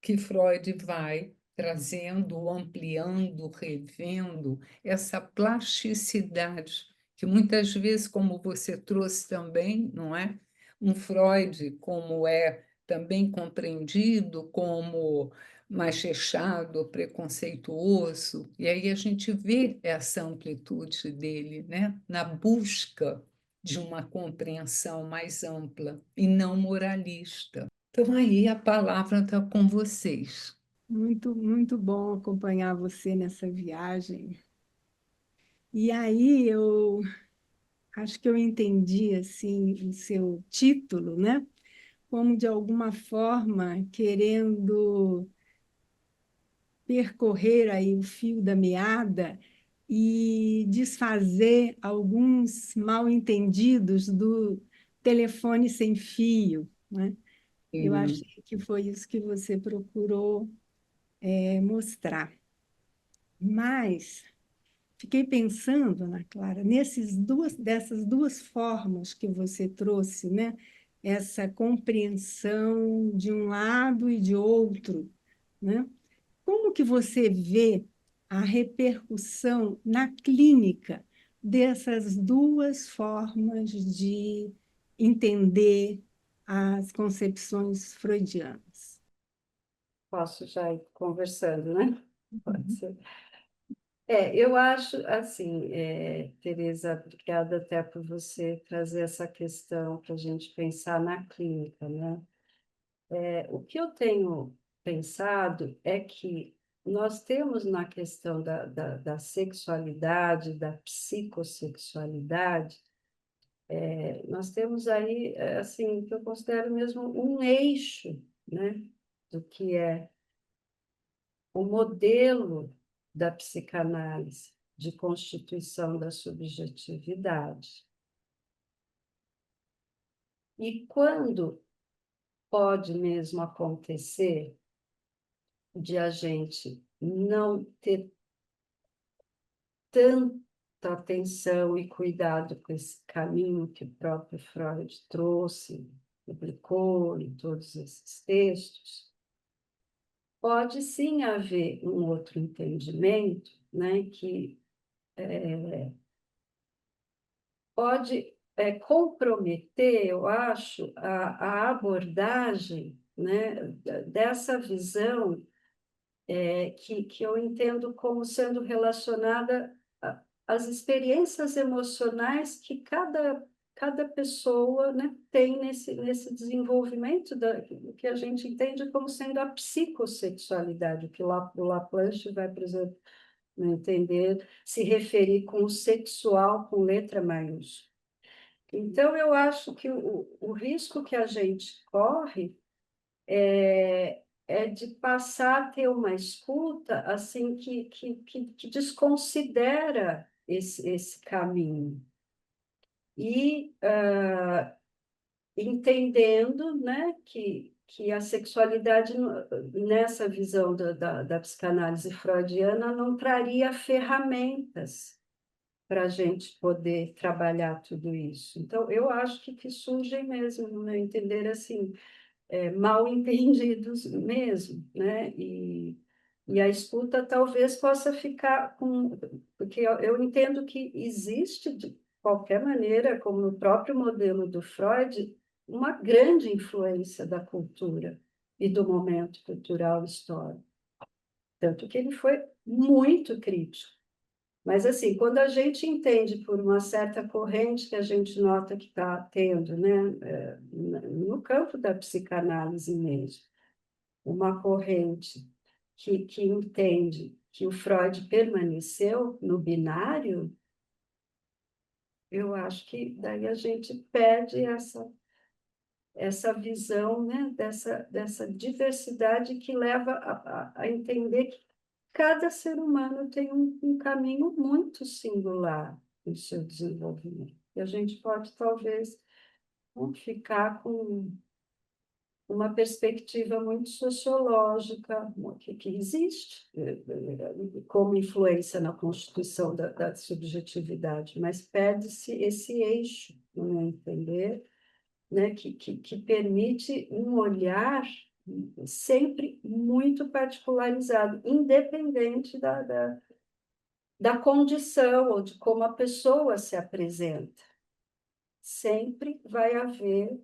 que Freud vai trazendo, ampliando, revendo essa plasticidade que muitas vezes, como você trouxe também, não é? Um Freud como é também compreendido como mais fechado, preconceituoso, e aí a gente vê essa amplitude dele, né? Na busca de uma compreensão mais ampla e não moralista. Então, aí a palavra está com vocês. Muito, muito bom acompanhar você nessa viagem. E aí eu acho que eu entendi assim o seu título, né? Como de alguma forma querendo percorrer aí o fio da meada e desfazer alguns mal-entendidos do telefone sem fio, né? Eu E, achei que foi isso que você procurou mostrar. Mas fiquei pensando, Ana Clara, dessas duas formas que você trouxe, né? Essa compreensão de um lado e de outro, né? Como que você vê a repercussão na clínica dessas duas formas de entender as concepções freudianas? Posso já ir conversando, né? Pode Uhum. ser. Eu acho assim, Tereza, obrigada até por você trazer essa questão para a gente pensar na clínica, né? O que eu tenho pensado é que nós temos na questão da sexualidade, da psicossexualidade, nós temos aí, assim, que eu considero mesmo um eixo, né? Do que é o modelo da psicanálise de constituição da subjetividade. E quando pode mesmo acontecer de a gente não ter tanta atenção e cuidado com esse caminho que o próprio Freud trouxe, publicou em todos esses textos, pode sim haver um outro entendimento, né, que pode comprometer, eu acho, a abordagem, né, dessa visão que eu entendo como sendo relacionada às experiências emocionais que cada pessoa, né, tem nesse desenvolvimento que a gente entende como sendo a psicossexualidade, que o Laplanche vai, por exemplo, entender, se referir com o sexual com letra maiúscula. Então, eu acho que o risco que a gente corre é de passar a ter uma escuta assim que desconsidera esse caminho. E entendendo, né, que a sexualidade, nessa visão da psicanálise freudiana, não traria ferramentas para a gente poder trabalhar tudo isso. Então, eu acho que surgem mesmo, no meu entender, assim, mal entendidos mesmo, né? E a escuta talvez possa ficar com... Porque eu entendo que existe, de qualquer maneira, como no próprio modelo do Freud, uma grande influência da cultura e do momento cultural histórico. Tanto que ele foi muito crítico. Mas, assim, quando a gente entende por uma certa corrente que a gente nota que está tendo, né, no campo da psicanálise mesmo, uma corrente que entende que o Freud permaneceu no binário, eu acho que daí a gente perde essa visão, né, dessa diversidade que leva a entender que cada ser humano tem um caminho muito singular no seu desenvolvimento. E a gente pode, talvez, ficar com uma perspectiva muito sociológica, que existe como influência na constituição da subjetividade, mas perde-se esse eixo, no meu entender, né, que permite um olhar sempre muito particularizado, independente da condição ou de como a pessoa se apresenta. Sempre vai haver,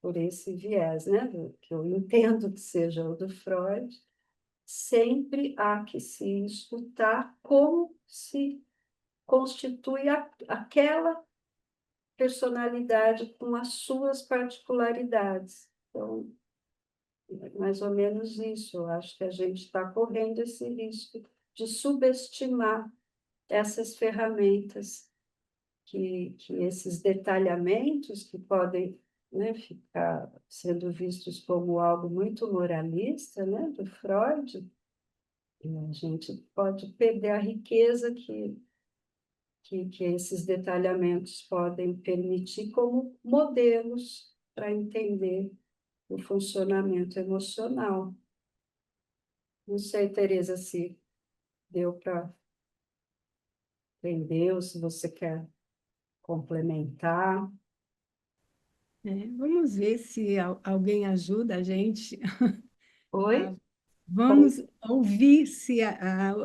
por esse viés, né, que eu entendo que seja o do Freud, sempre há que se escutar como se constitui aquela personalidade com as suas particularidades. Então, é mais ou menos isso. Eu acho que a gente está correndo esse risco de subestimar essas ferramentas, que esses detalhamentos que podem, né, ficar sendo vistos como algo muito moralista, né, do Freud, a gente pode perder a riqueza que esses detalhamentos podem permitir como modelos para entender o funcionamento emocional. Não sei, Tereza, se deu para entender ou se você quer complementar. Vamos ver se alguém ajuda a gente. Oi? Como? Vamos ouvir se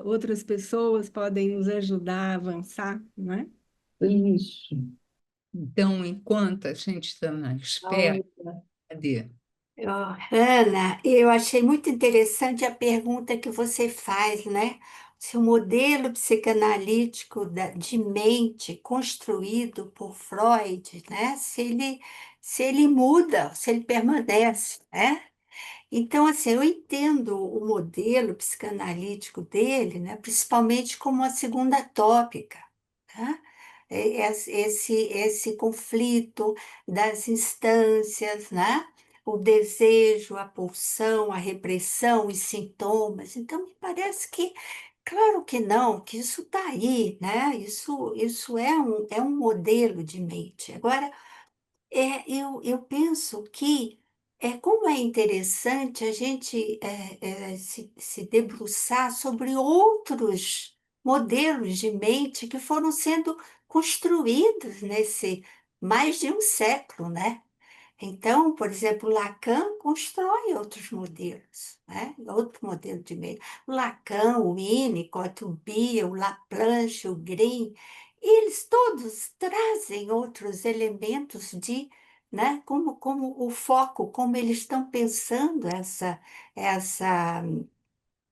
outras pessoas podem nos ajudar a avançar, não é? Isso. Então, enquanto a gente está na espera, Olha, cadê? Ana, eu achei muito interessante a pergunta que você faz, né? Se o modelo psicanalítico de mente construído por Freud, né? Se ele muda, se ele permanece, né? Então, assim, eu entendo o modelo psicanalítico dele, né? Principalmente como a segunda tópica, tá? Esse conflito das instâncias, né? O desejo, a pulsão, a repressão, os sintomas. Então, me parece que, claro que não, que isso está aí, né? Isso é um modelo de mente. Agora, eu penso que como é interessante a gente se debruçar sobre outros modelos de mente que foram sendo construídos nesse mais de um século, né? Então, por exemplo, Lacan constrói outros modelos, né? Outro modelo de meio. O Lacan, o Winnicott, o Beer, o Laplanche, o Green, eles todos trazem outros elementos de, né? Como o foco, como eles estão pensando essa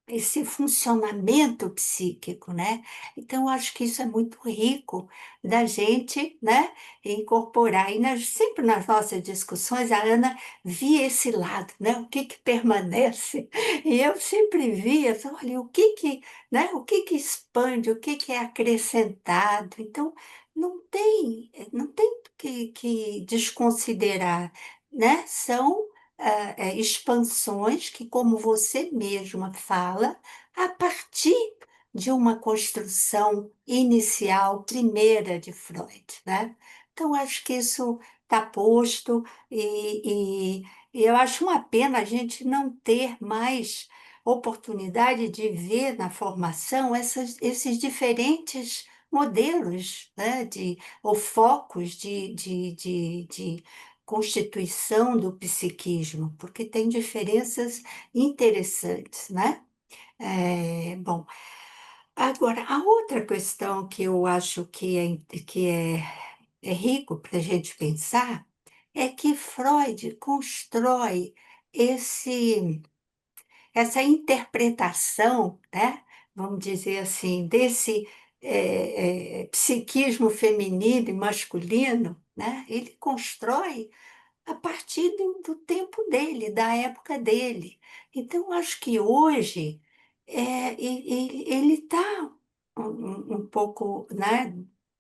esse funcionamento psíquico, né? Então, eu acho que isso é muito rico da gente, né, incorporar. E sempre nas nossas discussões, a Ana via esse lado, né? O que que permanece? E eu sempre via, olha, né, o que que expande, o que que é acrescentado. Então, não tem que desconsiderar, né? São expansões que, como você mesma fala, a partir de uma construção inicial, primeira de Freud, né? Então, acho que isso está posto e eu acho uma pena a gente não ter mais oportunidade de ver na formação esses diferentes modelos, né, ou focos de constituição do psiquismo, porque tem diferenças interessantes, né? Bom, agora, a outra questão que eu acho que é rico para a gente pensar é que Freud constrói esse, essa interpretação, né? Vamos dizer assim, desse psiquismo feminino e masculino, né? Ele constrói a partir do tempo dele, da época dele. Então, acho que hoje ele está um pouco, né,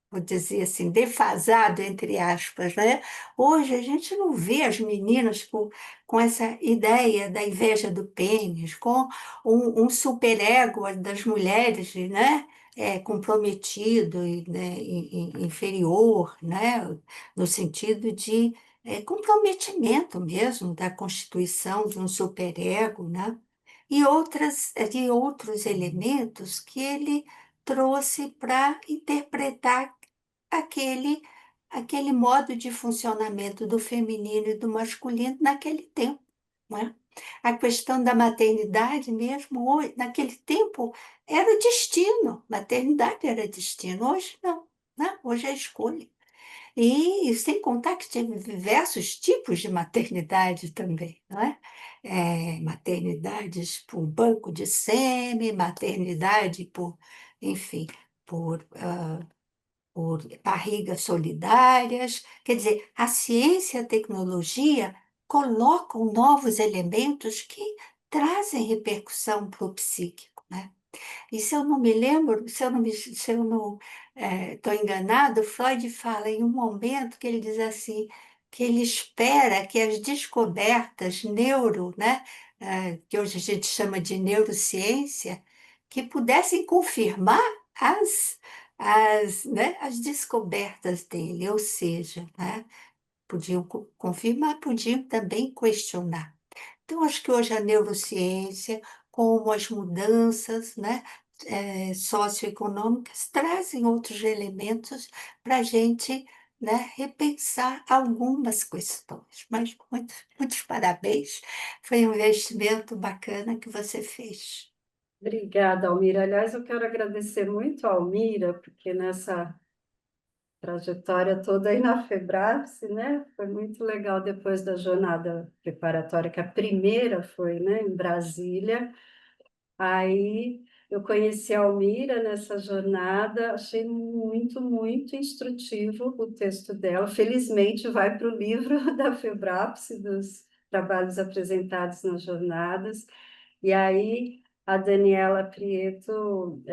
vou dizer assim, defasado, entre aspas, né? Hoje a gente não vê as meninas com essa ideia da inveja do pênis, com um superego das mulheres, né? Comprometido e, né, inferior, né? No sentido de comprometimento mesmo da constituição de um superego, né? E outros elementos que ele trouxe para interpretar aquele, aquele modo de funcionamento do feminino e do masculino naquele tempo, né? A questão da maternidade mesmo, naquele tempo, era o destino, maternidade era destino, hoje não, né? Hoje é escolha. E sem contar que tinha diversos tipos de maternidade também, não é? Maternidades por banco de sêmen, maternidade por, enfim, por barrigas solidárias. Quer dizer, a ciência e a tecnologia colocam novos elementos que trazem repercussão para o psíquico, né? E se eu não me lembro, se eu não estou enganado, Freud fala em um momento que ele diz assim, que ele espera que as descobertas né, que hoje a gente chama de neurociência, que pudessem confirmar as descobertas dele, ou seja, né, podiam confirmar, podiam também questionar. Então, acho que hoje a neurociência, como as mudanças, né, socioeconômicas, trazem outros elementos para a gente, né, repensar algumas questões. Mas muitos parabéns, foi um investimento bacana que você fez. Obrigada, Almira. Aliás, eu quero agradecer muito a Almira, porque nessa trajetória toda aí na Febrapse, né? Foi muito legal depois da jornada preparatória, que a primeira foi, né, em Brasília. Aí eu conheci a Almira nessa jornada, achei muito, muito instrutivo o texto dela. Felizmente vai para o livro da Febrapse, dos trabalhos apresentados nas jornadas. E aí a Daniela Prieto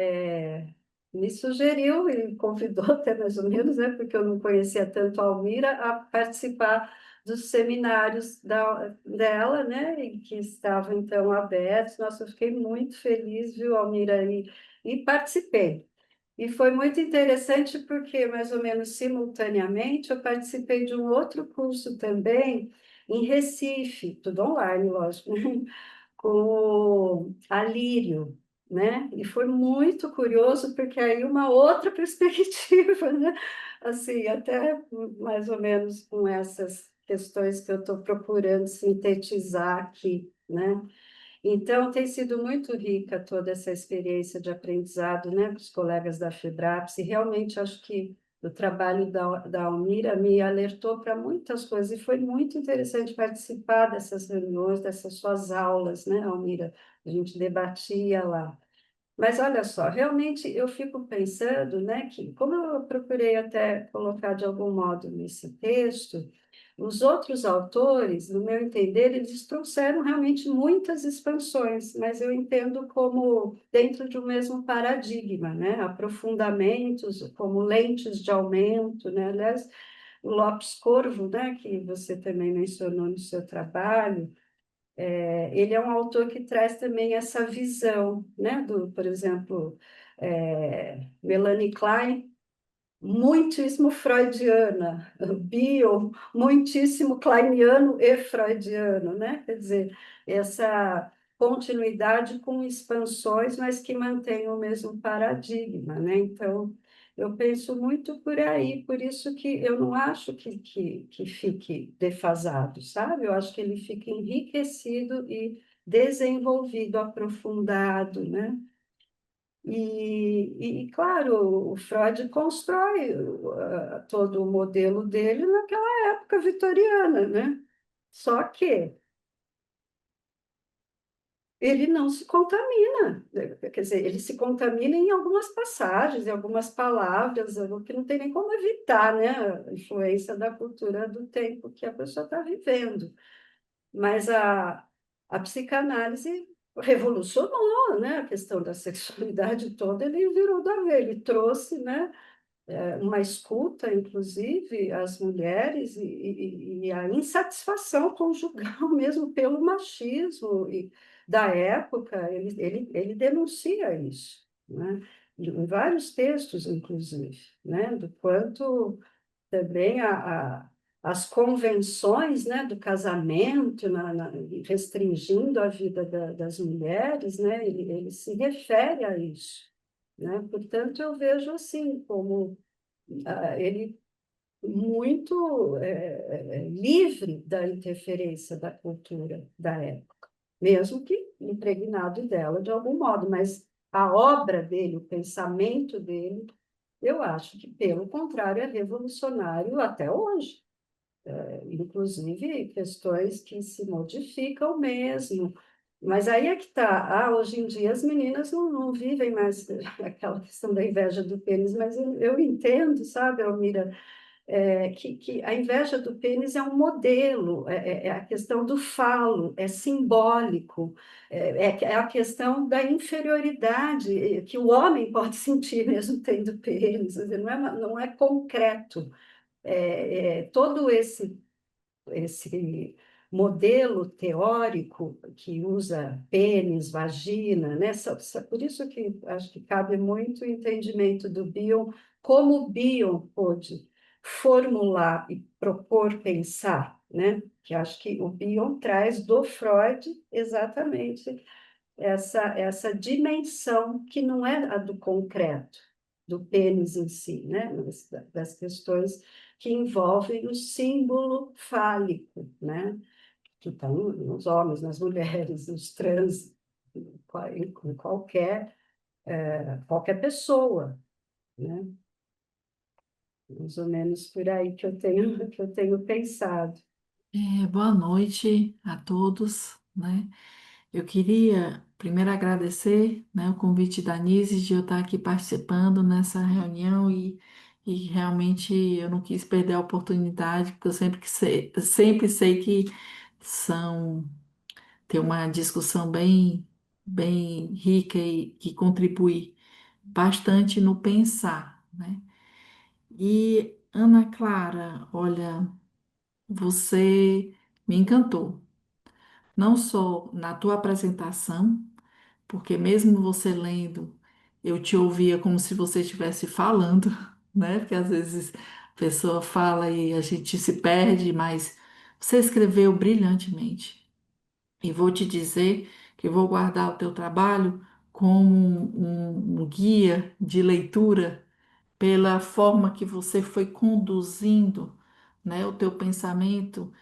me sugeriu e convidou até mais ou menos, né, porque eu não conhecia tanto a Almira, a participar dos seminários dela, né, e que estavam então abertos. Nossa, eu fiquei muito feliz, viu, Almira, e participei. E foi muito interessante porque, mais ou menos simultaneamente, eu participei de um outro curso também em Recife, tudo online, lógico, com o Alírio, né? E foi muito curioso, porque aí uma outra perspectiva, né? Assim, até mais ou menos com essas questões que eu estou procurando sintetizar aqui, né? Então, tem sido muito rica toda essa experiência de aprendizado, né, com os colegas da FEBRAPS, e realmente acho que o trabalho da Almira me alertou para muitas coisas, e foi muito interessante participar dessas reuniões, dessas suas aulas, né, Almira? A gente debatia lá. Mas olha só, realmente eu fico pensando, né, que como eu procurei até colocar de algum modo nesse texto, os outros autores, no meu entender, eles trouxeram realmente muitas expansões, mas eu entendo como dentro de um mesmo paradigma, né, aprofundamentos, como lentes de aumento, né, aliás, o Lopes Corvo, né, que você também mencionou no seu trabalho, ele é um autor que traz também essa visão, né, por exemplo, Melanie Klein, muitíssimo freudiana, bio, muitíssimo kleiniano e freudiano, né? Quer dizer, essa continuidade com expansões, mas que mantém o mesmo paradigma, né? Então, eu penso muito por aí, por isso que eu não acho que fique defasado, sabe? Eu acho que ele fica enriquecido e desenvolvido, aprofundado, né? Claro, o Freud constrói todo o modelo dele naquela época vitoriana, né? Só que ele não se contamina, quer dizer, ele se contamina em algumas passagens, em algumas palavras, o que não tem nem como evitar, né? A influência da cultura do tempo que a pessoa está vivendo. Mas a psicanálise revolucionou, né? A questão da sexualidade toda, ele virou do avesso, ele trouxe, né? Uma escuta, inclusive, às mulheres e a insatisfação conjugal mesmo pelo machismo da época, ele denuncia isso, né? Em vários textos, inclusive, né? Do quanto também as convenções, né, do casamento, restringindo a vida das mulheres, né? Ele se refere a isso, né? Portanto, eu vejo assim como ele muito livre da interferência da cultura da época, mesmo que impregnado dela de algum modo, mas a obra dele, o pensamento dele, eu acho que, pelo contrário, é revolucionário até hoje. Inclusive questões que se modificam mesmo. Mas aí é que está. Hoje em dia as meninas não vivem mais aquela questão da inveja do pênis, mas eu entendo, sabe, Almira, que a inveja do pênis é um modelo, é a questão do falo, é simbólico, é a questão da inferioridade que o homem pode sentir mesmo tendo pênis, quer dizer, não é concreto. Todo esse modelo teórico que usa pênis, vagina, né? Por isso que acho que cabe muito o entendimento do Bion, como o Bion pôde formular e propor pensar, né? Que acho que o Bion traz do Freud exatamente essa dimensão que não é a do concreto, do pênis em si, né? Mas das questões que envolvem o símbolo fálico, né? Que está nos homens, nas mulheres, nos trans, em qualquer pessoa, né? Mais ou menos por aí que eu tenho pensado. Boa noite a todos, né? Eu queria primeiro agradecer, né, o convite da Nise de eu estar aqui participando nessa reunião e realmente eu não quis perder a oportunidade, porque eu sempre sei que são ter uma discussão bem rica e que contribui bastante no pensar, né? E Ana Clara, olha, você me encantou, não só na tua apresentação, porque mesmo você lendo, eu te ouvia como se você estivesse falando, né? Porque às vezes a pessoa fala e a gente se perde, mas você escreveu brilhantemente. E vou te dizer que vou guardar o teu trabalho como um guia de leitura pela forma que você foi conduzindo, né, o teu pensamento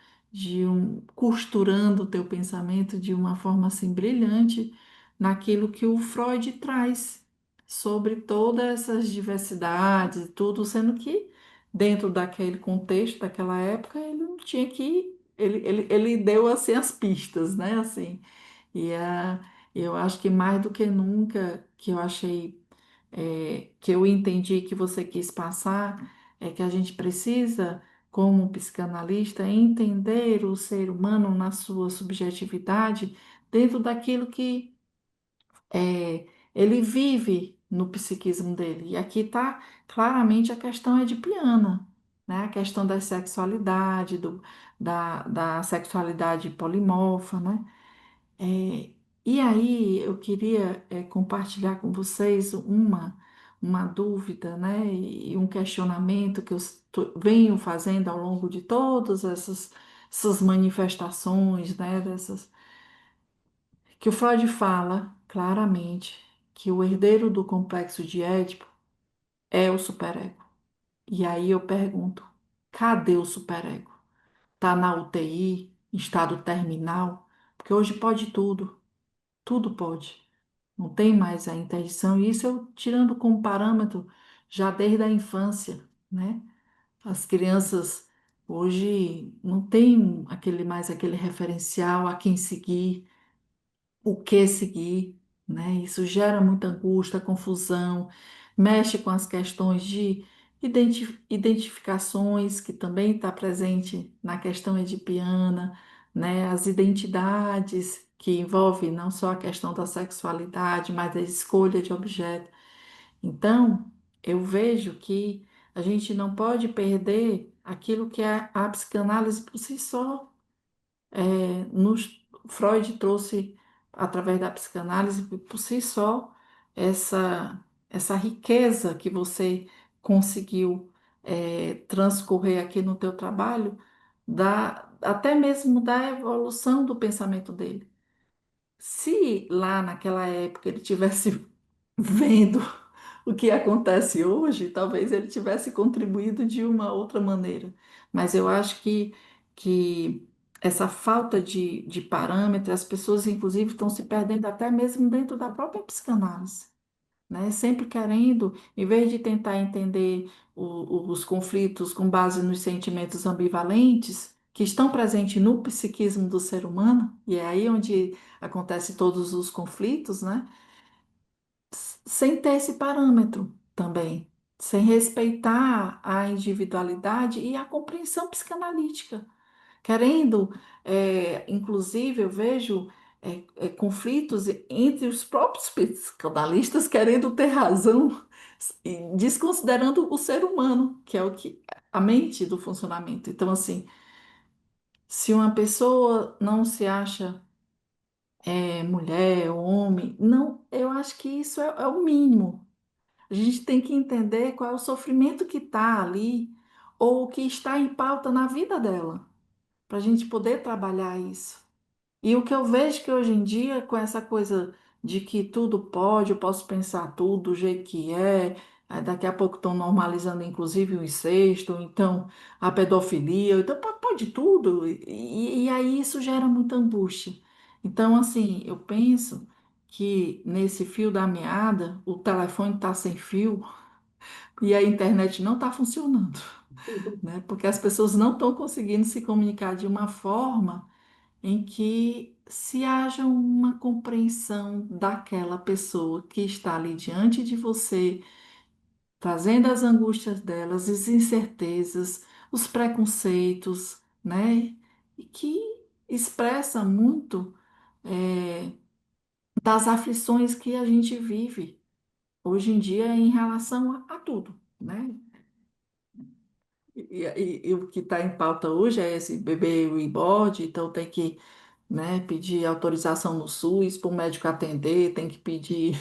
costurando o teu pensamento de uma forma assim brilhante naquilo que o Freud traz sobre todas essas diversidades e tudo, sendo que dentro daquele contexto, daquela época, ele não tinha que ele deu assim as pistas, né, assim. E eu acho que mais do que nunca que eu achei que eu entendi que você quis passar é que a gente precisa, como psicanalista, entender o ser humano na sua subjetividade dentro daquilo que ele vive no psiquismo dele. E aqui está claramente a questão edipiana, né? A questão da sexualidade, da sexualidade polimorfa, né? É, e aí eu queria compartilhar com vocês uma dúvida, né, e um questionamento que eu venho fazendo ao longo de todas essas manifestações, né, que o Freud fala claramente que o herdeiro do complexo de Édipo é o superego. E aí eu pergunto, cadê o superego? Está na UTI, em estado terminal? Porque hoje pode tudo, tudo pode. Não tem mais a interdição, e isso eu tirando como parâmetro já desde a infância, né? As crianças hoje não têm mais aquele referencial a quem seguir, o que seguir, né? Isso gera muita angústia, confusão, mexe com as questões de identificações, que também está presente na questão edipiana, né? As identidades, que envolve não só a questão da sexualidade, mas da escolha de objeto. Então, eu vejo que a gente não pode perder aquilo que é a psicanálise por si só Freud trouxe, através da psicanálise, por si só, essa riqueza que você conseguiu transcorrer aqui no teu trabalho, até mesmo da evolução do pensamento dele. Se lá naquela época ele tivesse vendo o que acontece hoje, talvez ele tivesse contribuído de uma outra maneira. Mas eu acho que essa falta de parâmetro, as pessoas, inclusive, estão se perdendo até mesmo dentro da própria psicanálise, né? Sempre querendo, em vez de tentar entender os conflitos com base nos sentimentos ambivalentes que estão presentes no psiquismo do ser humano, e é aí onde acontecem todos os conflitos, né? Sem ter esse parâmetro também, sem respeitar a individualidade e a compreensão psicanalítica. Querendo, inclusive, eu vejo conflitos entre os próprios psicanalistas querendo ter razão e desconsiderando o ser humano, que é a mente do funcionamento. Então, assim, se uma pessoa não se acha mulher, homem, não, eu acho que isso é o mínimo. A gente tem que entender qual é o sofrimento que está ali ou o que está em pauta na vida dela, para a gente poder trabalhar isso. E o que eu vejo que hoje em dia, com essa coisa de que tudo pode, eu posso pensar tudo do jeito que aí daqui a pouco estão normalizando inclusive o incesto, ou então a pedofilia, ou então pode tudo, e aí isso gera muita angústia. Então, assim, eu penso que nesse fio da meada, o telefone está sem fio e a internet não está funcionando, né? Porque as pessoas não estão conseguindo se comunicar de uma forma em que se haja uma compreensão daquela pessoa que está ali diante de você, trazendo as angústias delas, as incertezas, os preconceitos, né? E que expressa muito das aflições que a gente vive hoje em dia em relação a tudo, né? E o que está em pauta hoje é esse bebê reborn, então tem que, né, pedir autorização no SUS para o médico atender, tem que pedir.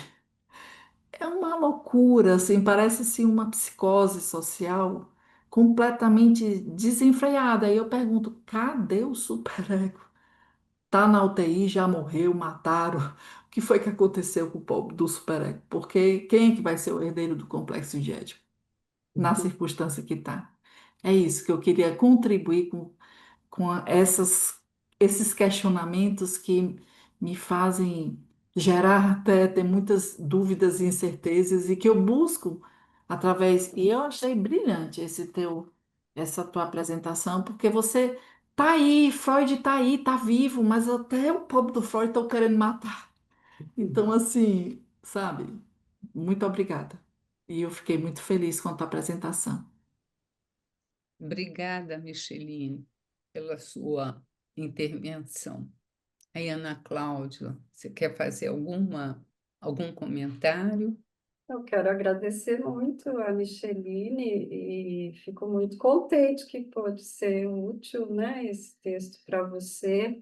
É uma loucura, assim, parece-se uma psicose social completamente desenfreada. Aí eu pergunto, cadê o superego? Tá na UTI, já morreu, mataram. O que foi que aconteceu com o pobre do superego? Porque quem é que vai ser o herdeiro do complexo de Édipo? Na circunstância que está. É isso que eu queria contribuir com esses questionamentos que me fazem gerar até ter muitas dúvidas e incertezas e que eu busco através. E eu achei brilhante essa tua apresentação, porque você tá aí, Freud tá aí, tá vivo, mas até o pobre do Freud estão querendo matar. Então, assim, sabe? Muito obrigada. E eu fiquei muito feliz com a tua apresentação. Obrigada, Micheline, pela sua intervenção. Aí, Ana Cláudia, você quer fazer algum comentário? Eu quero agradecer muito a Micheline e fico muito contente que pôde ser útil, né, esse texto para você.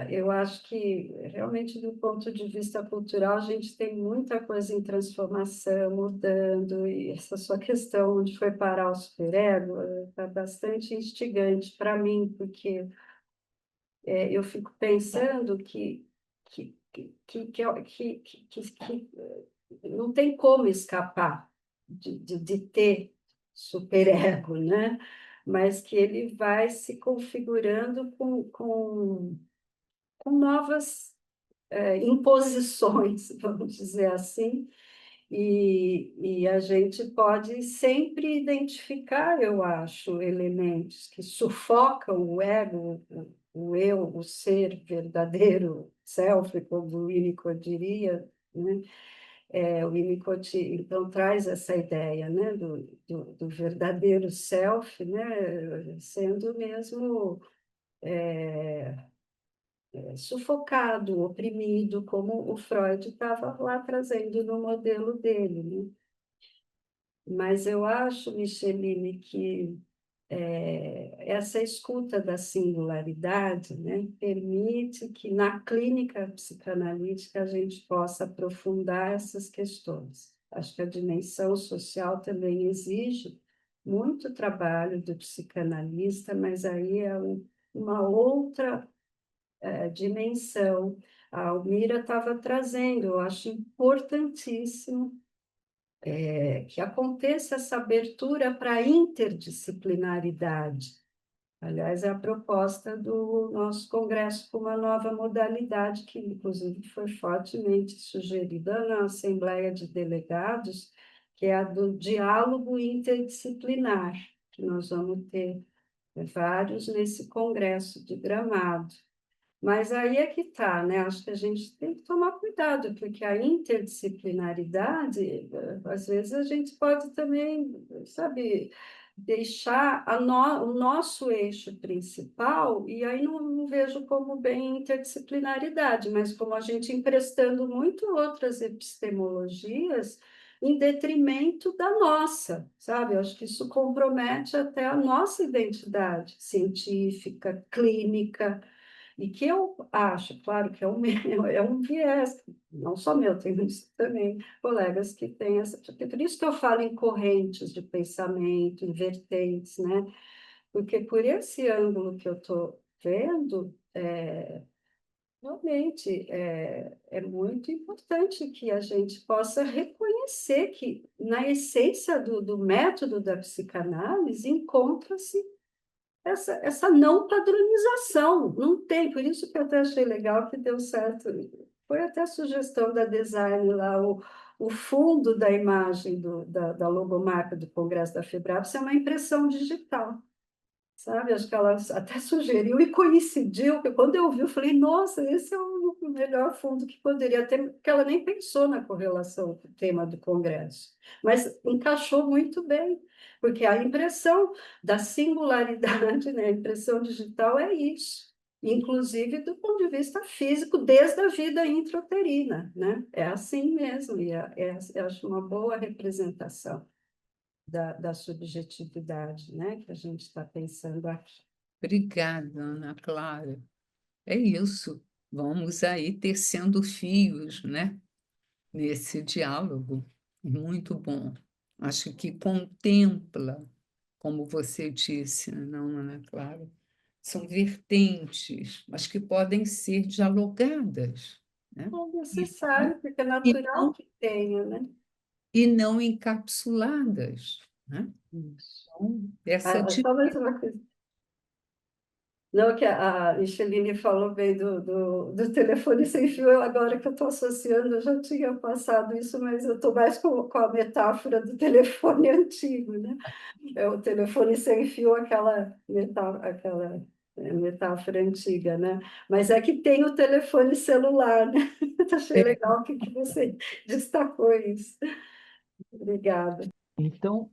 Eu acho que, realmente, do ponto de vista cultural, a gente tem muita coisa em transformação, mudando, e essa sua questão, onde foi parar o superego, está bastante instigante para mim, porque eu fico pensando que não tem como escapar de ter superego, né? Mas que ele vai se configurando com novas imposições, vamos dizer assim, e a gente pode sempre identificar, eu acho, elementos que sufocam o ego, o eu, o ser verdadeiro, self, como o Winnicott diria, né? O Winnicott, então, traz essa ideia, né, do verdadeiro self, né, sendo mesmo sufocado, oprimido, como o Freud estava lá trazendo no modelo dele, né? Mas eu acho, Micheline, que essa escuta da singularidade, né, permite que na clínica psicanalítica a gente possa aprofundar essas questões. Acho que a dimensão social também exige muito trabalho do psicanalista, mas aí é uma outra dimensão. A Almira estava trazendo, eu acho importantíssimo que aconteça essa abertura para a interdisciplinaridade. Aliás, é a proposta do nosso congresso com uma nova modalidade, que inclusive foi fortemente sugerida na Assembleia de Delegados, que é a do diálogo interdisciplinar, que nós vamos ter vários nesse congresso de Gramado. Mas aí é que está, né? Acho que a gente tem que tomar cuidado, porque a interdisciplinaridade, às vezes a gente pode também, sabe, deixar o nosso eixo principal, e aí não vejo como bem interdisciplinaridade, mas como a gente emprestando muito outras epistemologias em detrimento da nossa, sabe? Eu acho que isso compromete até a nossa identidade científica, clínica, e que eu acho, claro que é um, é um viés, não só meu, tem muitos também colegas que têm essa. Por isso que eu falo em correntes de pensamento, em vertentes, né? Porque por esse ângulo que eu estou vendo, realmente é muito importante que a gente possa reconhecer que, na essência do método da psicanálise, encontra-se essa não padronização, não tem, por isso que eu até achei legal que deu certo. Foi até a sugestão da design lá, o fundo da imagem da logomarca do Congresso da FEBRAPS é uma impressão digital, sabe? Acho que ela até sugeriu e coincidiu, porque quando eu vi, eu falei, nossa, esse é o melhor fundo que poderia ter, porque ela nem pensou na correlação com o tema do Congresso, mas encaixou muito bem, porque a impressão da singularidade, né, a impressão digital é isso, inclusive do ponto de vista físico, desde a vida intrauterina, né? É assim mesmo, e eu acho uma boa representação da subjetividade, né, que a gente está pensando aqui. Obrigada, Ana Clara. É isso. Vamos aí tecendo fios, né, nesse diálogo. Muito bom. Acho que contempla, como você disse, não, Ana Clara, são vertentes, mas que podem ser dialogadas, né? É E, necessário, porque é e natural não, que tenha, né? e não encapsuladas, né? Então, essa Só mais uma coisa. Não, que a Micheline falou bem do telefone sem fio, agora que eu estou associando, eu já tinha passado isso, mas eu estou mais com a metáfora do telefone antigo, né? É o telefone sem fio, aquela metáfora antiga, né? Mas é que tem o telefone celular, né? Achei legal que você destacou isso. Obrigada. Então,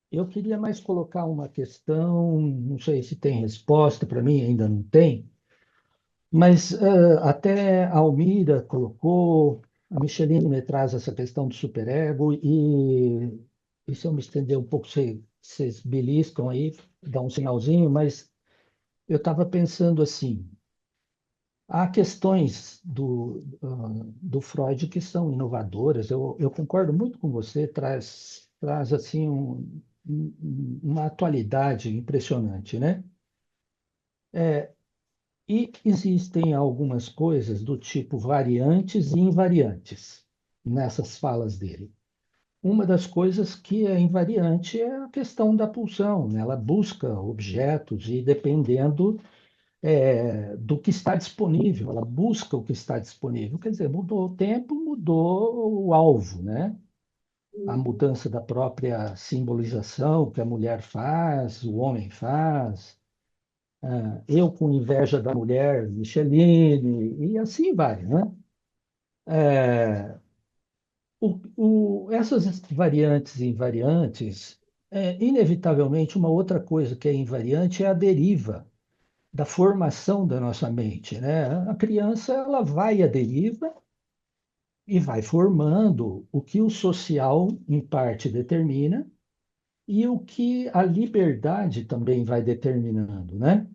eu queria mais colocar uma questão, não sei se tem resposta, para mim ainda não tem, mas até a Almira colocou, a Micheline me traz essa questão do superego, e se eu me estender um pouco, vocês beliscam aí, dá um sinalzinho, mas eu estava pensando assim, há questões do Freud que são inovadoras, eu concordo muito com você, traz assim uma atualidade impressionante, né? E existem algumas coisas do tipo variantes e invariantes nessas falas dele. Uma das coisas que é invariante é a questão da pulsão, né? Ela busca objetos e dependendo do que está disponível, ela busca o que está disponível. Quer dizer, mudou o tempo, mudou o alvo, né? A mudança da própria simbolização que a mulher faz, o homem faz, eu com inveja da mulher, Micheline, e assim vai, né? É, essas variantes e invariantes, inevitavelmente, uma outra coisa que é invariante é a deriva da formação da nossa mente, né? A criança ela vai à deriva e vai formando o que o social, em parte, determina e o que a liberdade também vai determinando, né?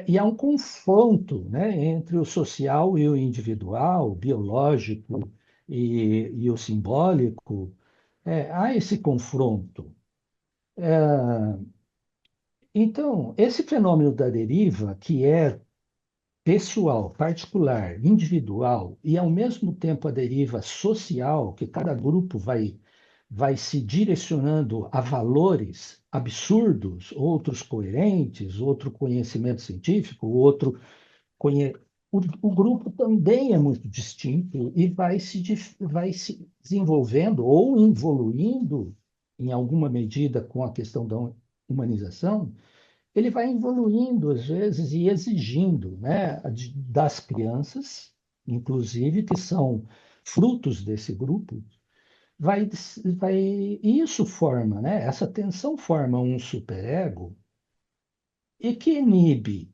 E há um confronto, né, entre o social e o individual, o biológico e o simbólico. Há esse confronto. Então, esse fenômeno da deriva, que é pessoal, particular, individual e, ao mesmo tempo, a deriva social, que cada grupo vai se direcionando a valores absurdos, outros coerentes, outro conhecimento científico, outro conhe... o grupo também é muito distinto e vai se desenvolvendo ou evoluindo, em alguma medida, com a questão da humanização, ele vai evoluindo, às vezes, e exigindo, né, das crianças, inclusive, que são frutos desse grupo, vai, e isso forma, né, essa tensão forma um superego e que inibe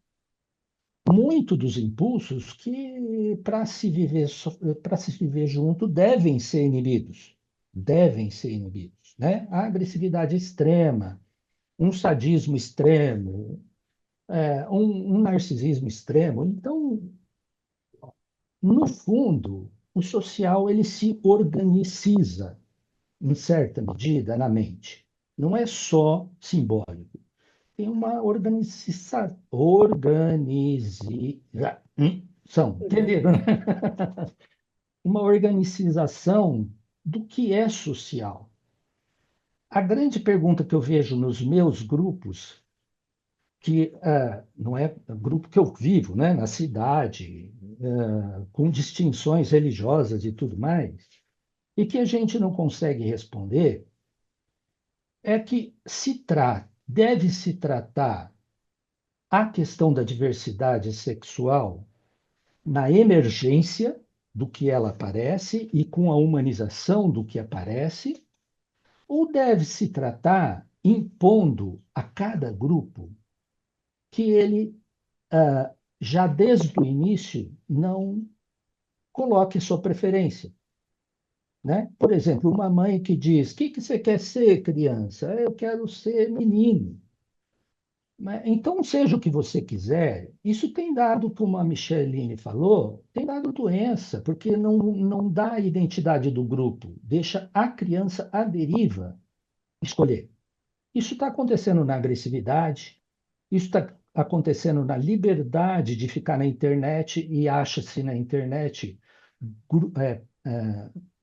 muito dos impulsos que, para se viver junto, devem ser inibidos, né? A agressividade extrema, um sadismo extremo, um narcisismo extremo. Então, no fundo, o social ele se organiciza, em certa medida, na mente. Não é só simbólico. Tem uma organização, entenderam? Uma organização do que é social. A grande pergunta que eu vejo nos meus grupos que não é grupo que eu vivo, né, na cidade, com distinções religiosas e tudo mais, e que a gente não consegue responder, é que deve se tratar a questão da diversidade sexual na emergência do que ela aparece e com a humanização do que aparece, ou deve se tratar impondo a cada grupo que ele já desde o início, não coloque sua preferência. Né? Por exemplo, uma mãe que diz: O que você quer ser, criança? Eu quero ser menino. Então, seja o que você quiser, isso tem dado, como a Micheline falou, tem dado doença, porque não dá a identidade do grupo, deixa a criança à deriva escolher. Isso está acontecendo na agressividade, isso está acontecendo na liberdade de ficar na internet e acha-se na internet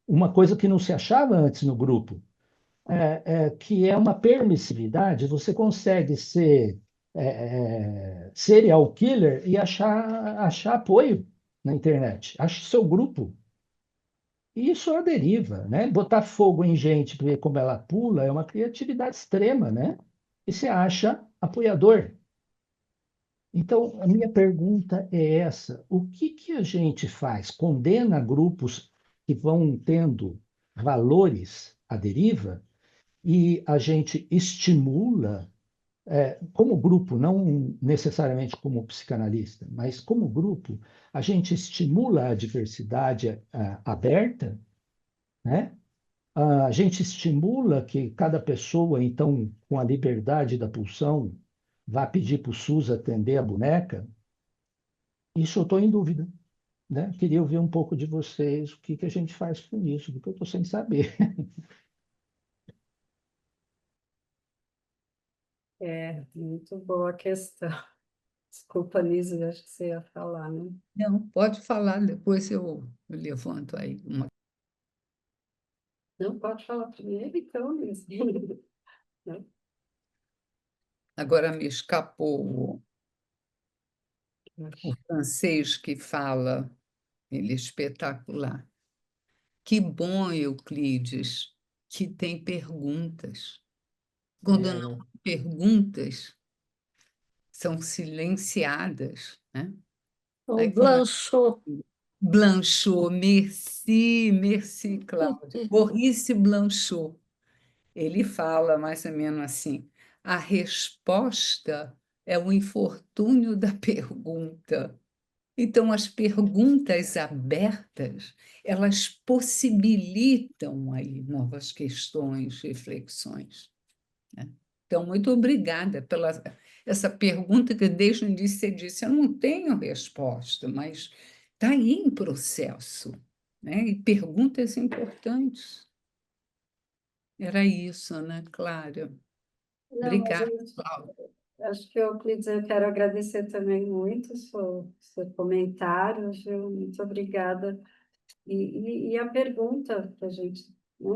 uma coisa que não se achava antes no grupo. que é uma permissividade, você consegue ser serial killer e achar apoio na internet, acha seu grupo. E isso é uma deriva, né? Botar fogo em gente para ver como ela pula é uma criatividade extrema, né? E você acha apoiador. Então, a minha pergunta é essa: o que que a gente faz? Condena grupos que vão tendo valores à deriva e a gente estimula, como grupo, não necessariamente como psicanalista, mas como grupo, a gente estimula a diversidade aberta, né? A gente estimula que cada pessoa, então, com a liberdade da pulsão, vá pedir para o SUS atender a boneca. Isso eu estou em dúvida, né? Queria ouvir um pouco de vocês, o que que a gente faz com isso, porque eu estou sem saber. É, muito boa a questão. Desculpa, Nise, acho que você ia falar, né? Não, pode falar, depois eu levanto aí uma. Não, pode falar primeiro, então, Nise. Não, Agora me escapou o acho. francês que fala, ele é espetacular. Que bom, Euclides, que tem perguntas. Quando não É, há perguntas, são silenciadas, né? O Aí como é? Blanchot. Blanchot, merci, merci, Cláudia. Maurice Blanchot. Ele fala mais ou menos assim: a resposta é o infortúnio da pergunta. Então, as perguntas abertas, elas possibilitam aí novas questões, reflexões, né? Então, muito obrigada pela essa pergunta que desde o início você disse, eu não tenho resposta, mas está aí em processo, né? E perguntas importantes. Era isso, né, Clara? Não, a Obrigada, gente, Cláudia. acho que Euclides, eu quero agradecer também muito o seu comentário, viu? Muito obrigada. E a pergunta que a gente, né,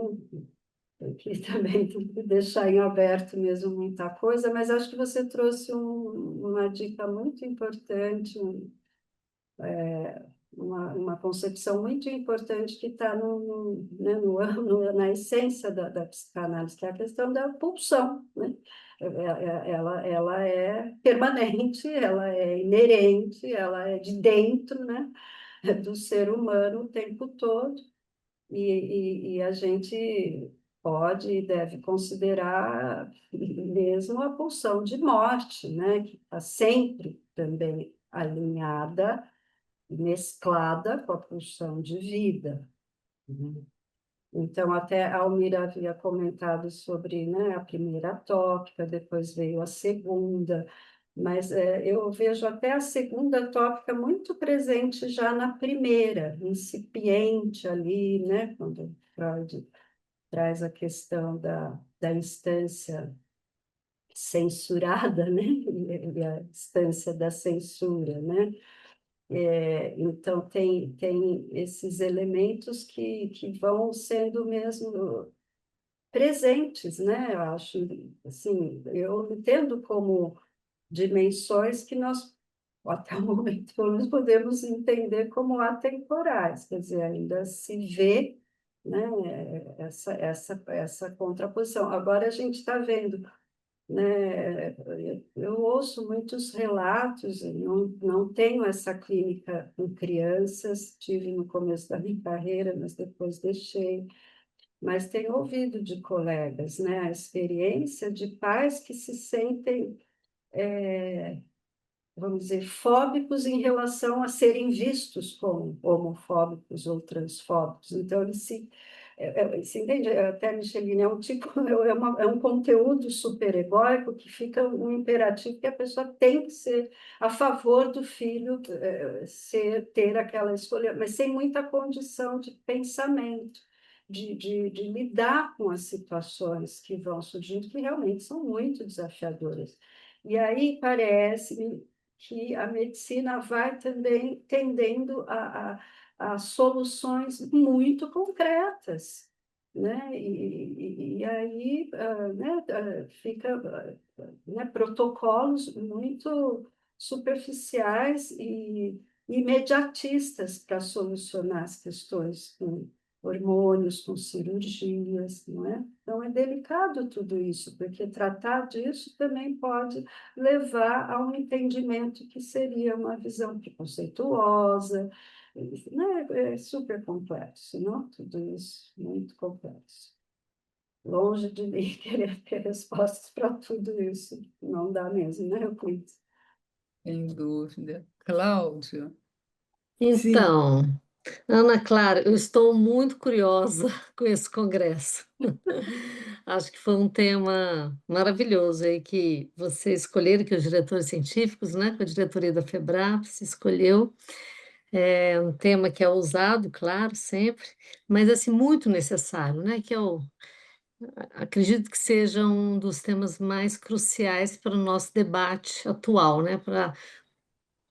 tem que também tem que deixar em aberto mesmo muita coisa, mas acho que você trouxe uma dica muito importante, uma concepção muito importante que está né, na essência da psicanálise, que é a questão da pulsão, né? Ela é permanente, ela é inerente, ela é de dentro, né, do ser humano o tempo todo, e a gente pode e deve considerar mesmo a pulsão de morte, né, que está sempre também alinhada mesclada com a pulsão de vida. Né? Então, até a Almira havia comentado sobre, né, a primeira tópica, depois veio a segunda, mas eu vejo até a segunda tópica muito presente já na primeira, incipiente ali, né, quando Freud traz a questão da instância censurada, né, e a instância da censura, né? Então, tem esses elementos que vão sendo mesmo presentes, né? Eu acho, assim, eu entendo como dimensões que nós, até o momento, pelo menos, podemos entender como atemporais, quer dizer, ainda se vê, né, essa contraposição. Agora a gente está vendo, né? Eu ouço muitos relatos, eu não tenho essa clínica com crianças, tive no começo da minha carreira, mas depois deixei, mas tenho ouvido de colegas, né, a experiência de pais que se sentem, vamos dizer, fóbicos em relação a serem vistos como homofóbicos ou transfóbicos. Então, eles se entende? Até, Micheline, é um tipo, é um conteúdo superegóico que fica um imperativo que a pessoa tem que ser a favor do filho ter aquela escolha, mas sem muita condição de pensamento, de lidar com as situações que vão surgindo, que realmente são muito desafiadoras. E aí parece que a medicina vai também tendendo a soluções muito concretas, né? E aí né, fica né, protocolos muito superficiais e imediatistas para solucionar as questões com hormônios, com cirurgias, não é? Então é delicado tudo isso, porque tratar disso também pode levar a um entendimento que seria uma visão preconceituosa, né? É super complexo, não? Tudo isso, muito complexo. Longe de mim querer ter respostas para tudo isso. Não dá mesmo, né, Euclides? Sem dúvida. Cláudio, Sim, Então, Ana Clara, eu estou muito curiosa com esse congresso. Acho que foi um tema maravilhoso aí que você escolheram, que os diretores científicos, né, com a diretoria da FEBRAPS escolheu. É um tema que é ousado, claro, sempre, mas assim muito necessário, né? Que eu acredito que seja um dos temas mais cruciais para o nosso debate atual, né?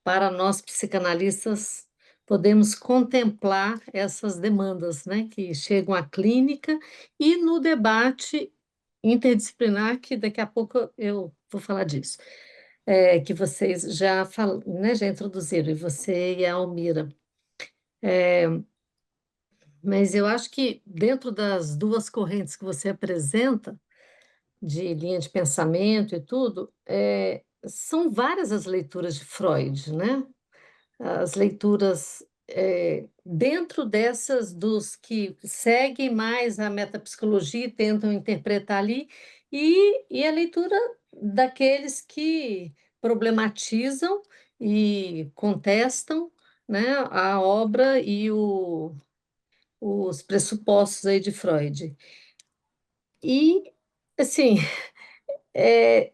Para nós psicanalistas podemos contemplar essas demandas, né, que chegam à clínica e no debate interdisciplinar, que daqui a pouco eu vou falar disso, que vocês né, já introduziram, e você e a Almira. Mas eu acho que dentro das duas correntes que você apresenta, de linha de pensamento e tudo, são várias as leituras de Freud, né? As leituras dentro dessas dos que seguem mais a metapsicologia e tentam interpretar ali, e a leitura daqueles que problematizam e contestam, né, a obra e os pressupostos aí de Freud. E, assim,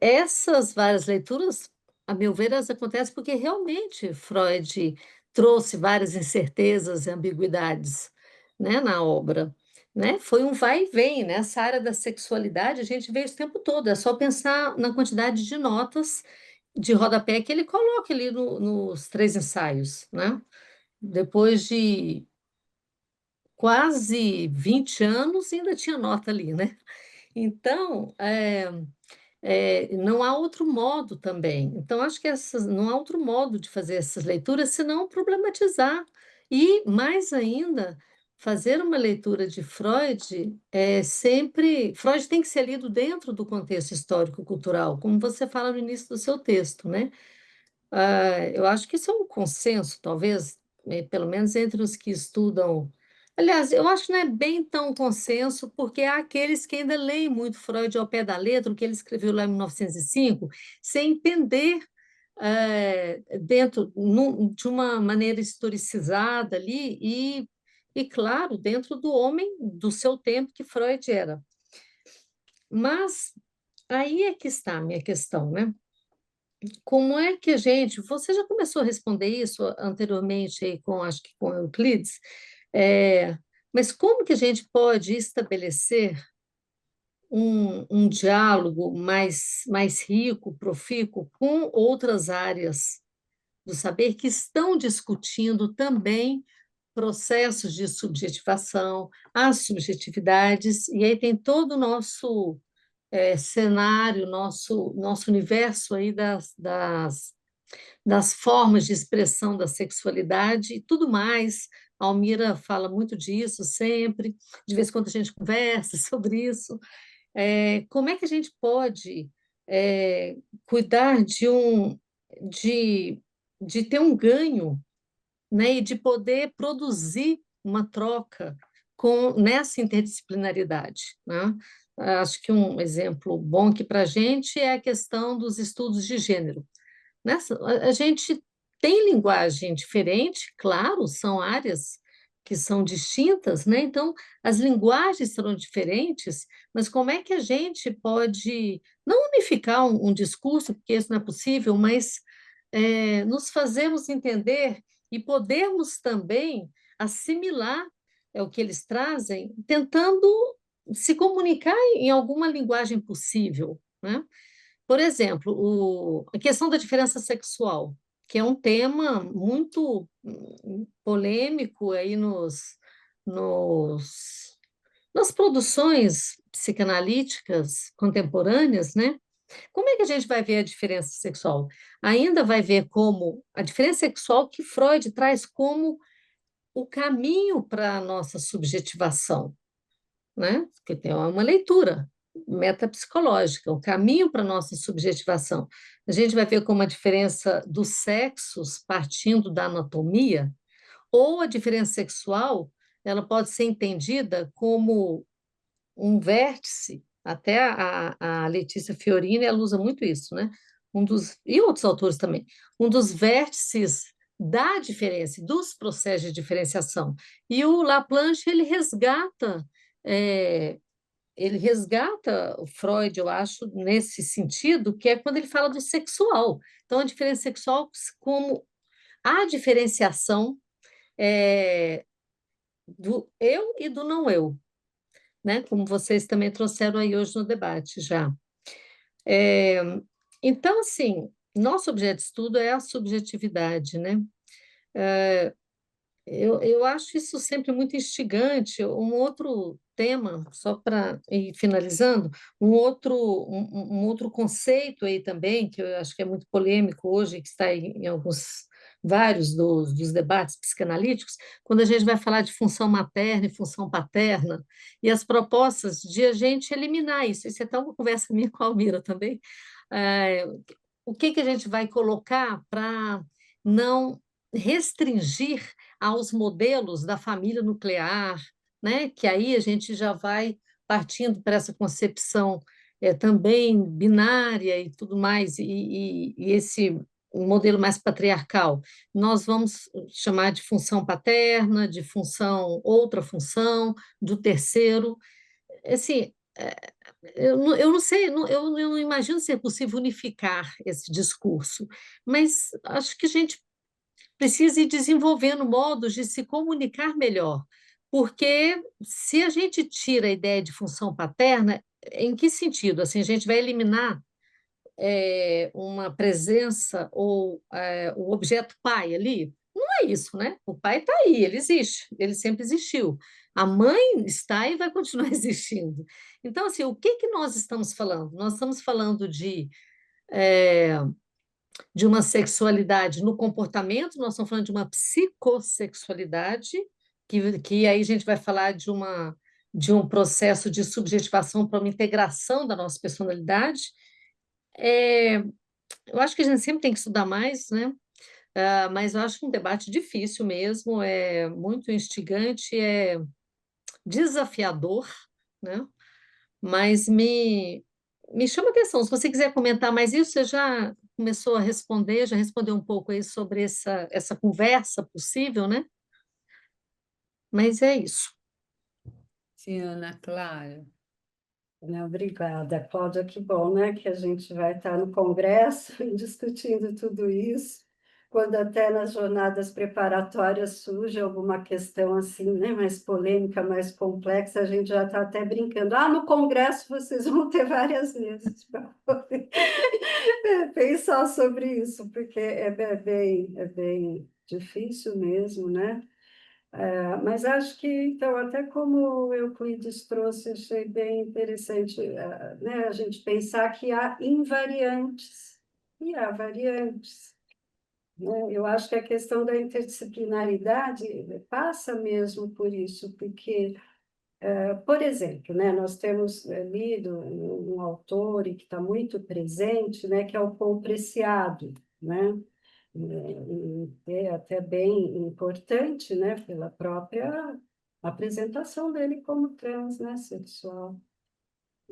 essas várias leituras, a meu ver, elas acontecem porque realmente Freud trouxe várias incertezas e ambiguidades, né, na obra, né? Foi um vai e vem, né? Essa área da sexualidade a gente vê isso o tempo todo, é só pensar na quantidade de notas de rodapé que ele coloca ali nos três ensaios, né? Depois de quase 20 anos, ainda tinha nota ali, né? Então, não há outro modo também. Então, acho que não há outro modo de fazer essas leituras senão problematizar. E, mais ainda, fazer uma leitura de Freud é sempre. Freud tem que ser lido dentro do contexto histórico-cultural, como você fala no início do seu texto, né? Eu acho que isso é um consenso, talvez, pelo menos entre os que estudam. Aliás, eu acho que não é bem tão consenso, porque há aqueles que ainda leem muito Freud ao pé da letra, o que ele escreveu lá em 1905, sem entender de uma maneira historicizada ali, e, claro, dentro do homem do seu tempo que Freud era. Mas aí é que está a minha questão, né? Como é que a gente. Você já começou a responder isso anteriormente aí com, acho que com Euclides, mas como que a gente pode estabelecer um diálogo mais rico, profícuo, com outras áreas do saber que estão discutindo também processos de subjetivação, as subjetividades, e aí tem todo o nosso cenário, nosso universo aí das formas de expressão da sexualidade e tudo mais. A Almira fala muito disso sempre, de vez em quando a gente conversa sobre isso. Como é que a gente pode cuidar de, de ter um ganho, né, e de poder produzir uma troca nessa interdisciplinaridade, né? Acho que um exemplo bom aqui para a gente é a questão dos estudos de gênero. A gente tem linguagem diferente, claro, são áreas que são distintas, né? Então, as linguagens serão diferentes, mas como é que a gente pode não unificar um discurso, porque isso não é possível, mas nos fazermos entender e podermos também assimilar o que eles trazem, tentando se comunicar em alguma linguagem possível, né? Por exemplo, a questão da diferença sexual, que é um tema muito polêmico aí nos nas produções psicanalíticas contemporâneas, né? Como é que a gente vai ver a diferença sexual? Ainda vai ver como a diferença sexual que Freud traz como o caminho para a nossa subjetivação, né? Porque tem uma leitura metapsicológica, o caminho para a nossa subjetivação. A gente vai ver como a diferença dos sexos partindo da anatomia, ou a diferença sexual, ela pode ser entendida como um vértice, até a Letícia Fiorini, ela usa muito isso, né? E outros autores também, um dos vértices da diferença, dos processos de diferenciação. E o Laplanche, é, ele resgata o Freud, eu acho, nesse sentido, que é quando ele fala do sexual. Então, a diferença sexual como a diferenciação é, do eu e do não eu, né? Como vocês também trouxeram aí hoje no debate já. É, então, assim, nosso objeto de estudo é a subjetividade, né? Eu acho isso sempre muito instigante. Um outro tema, só para ir finalizando, um outro conceito aí também, que eu acho que é muito polêmico hoje, que está em vários dos debates psicanalíticos, quando a gente vai falar de função materna e função paterna, e as propostas de a gente eliminar isso. Isso é até uma conversa minha com a Almira também. É, o que a gente vai colocar para não restringir aos modelos da família nuclear, né? Que aí a gente já vai partindo para essa concepção também binária e tudo mais, e esse um modelo mais patriarcal. Nós vamos chamar de função paterna, de função, outra função, do terceiro. Assim, eu não sei, eu não imagino ser possível unificar esse discurso, mas acho que a gente precisa ir desenvolvendo modos de se comunicar melhor, porque se a gente tira a ideia de função paterna, em que sentido? Assim, a gente vai eliminar uma presença ou o objeto pai ali? Não é isso, né? O pai está aí, ele existe, ele sempre existiu. A mãe está e vai continuar existindo. Então, assim, o que nós estamos falando? Nós estamos falando de uma sexualidade no comportamento, nós estamos falando de uma psicossexualidade, que aí a gente vai falar de um processo de subjetivação para uma integração da nossa personalidade. É, eu acho que a gente sempre tem que estudar mais, né? Mas eu acho um debate difícil mesmo, é muito instigante, é desafiador, né? Mas me chama a atenção. Se você quiser comentar mais isso, você já começou a responder, já respondeu um pouco aí sobre essa conversa possível, né? Mas é isso. Sim, Ana Clara. Né, obrigada, Cláudia, que bom, né, que a gente vai estar no Congresso discutindo tudo isso, quando até nas jornadas preparatórias surge alguma questão assim, né, mais polêmica, mais complexa, a gente já está até brincando, no Congresso vocês vão ter várias vezes para poder pensar sobre isso, porque é bem difícil mesmo, né? Mas acho que, então, até como o Euclides trouxe, achei bem interessante, né, a gente pensar que há invariantes e há variantes, né? Eu acho que a questão da interdisciplinaridade passa mesmo por isso, porque, por exemplo, né, nós temos lido um autor e que está muito presente, né, que é o Paul Preciado, né? É até bem importante, né, pela própria apresentação dele como trans, né, sexual.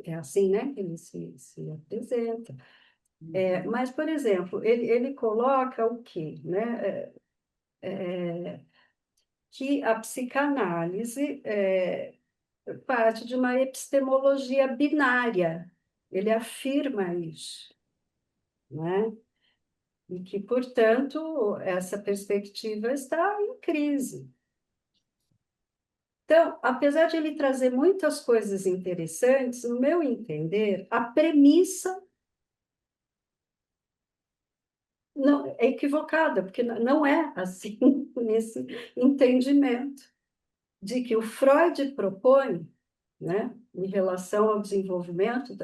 É assim, né, que ele se apresenta. Mas, por exemplo, ele coloca o quê? Né? Que a psicanálise parte de uma epistemologia binária. Ele afirma isso, né? E que, portanto, essa perspectiva está em crise. Então, apesar de ele trazer muitas coisas interessantes, no meu entender, a premissa não é equivocada, porque não é assim nesse entendimento de que o Freud propõe né? Em relação ao desenvolvimento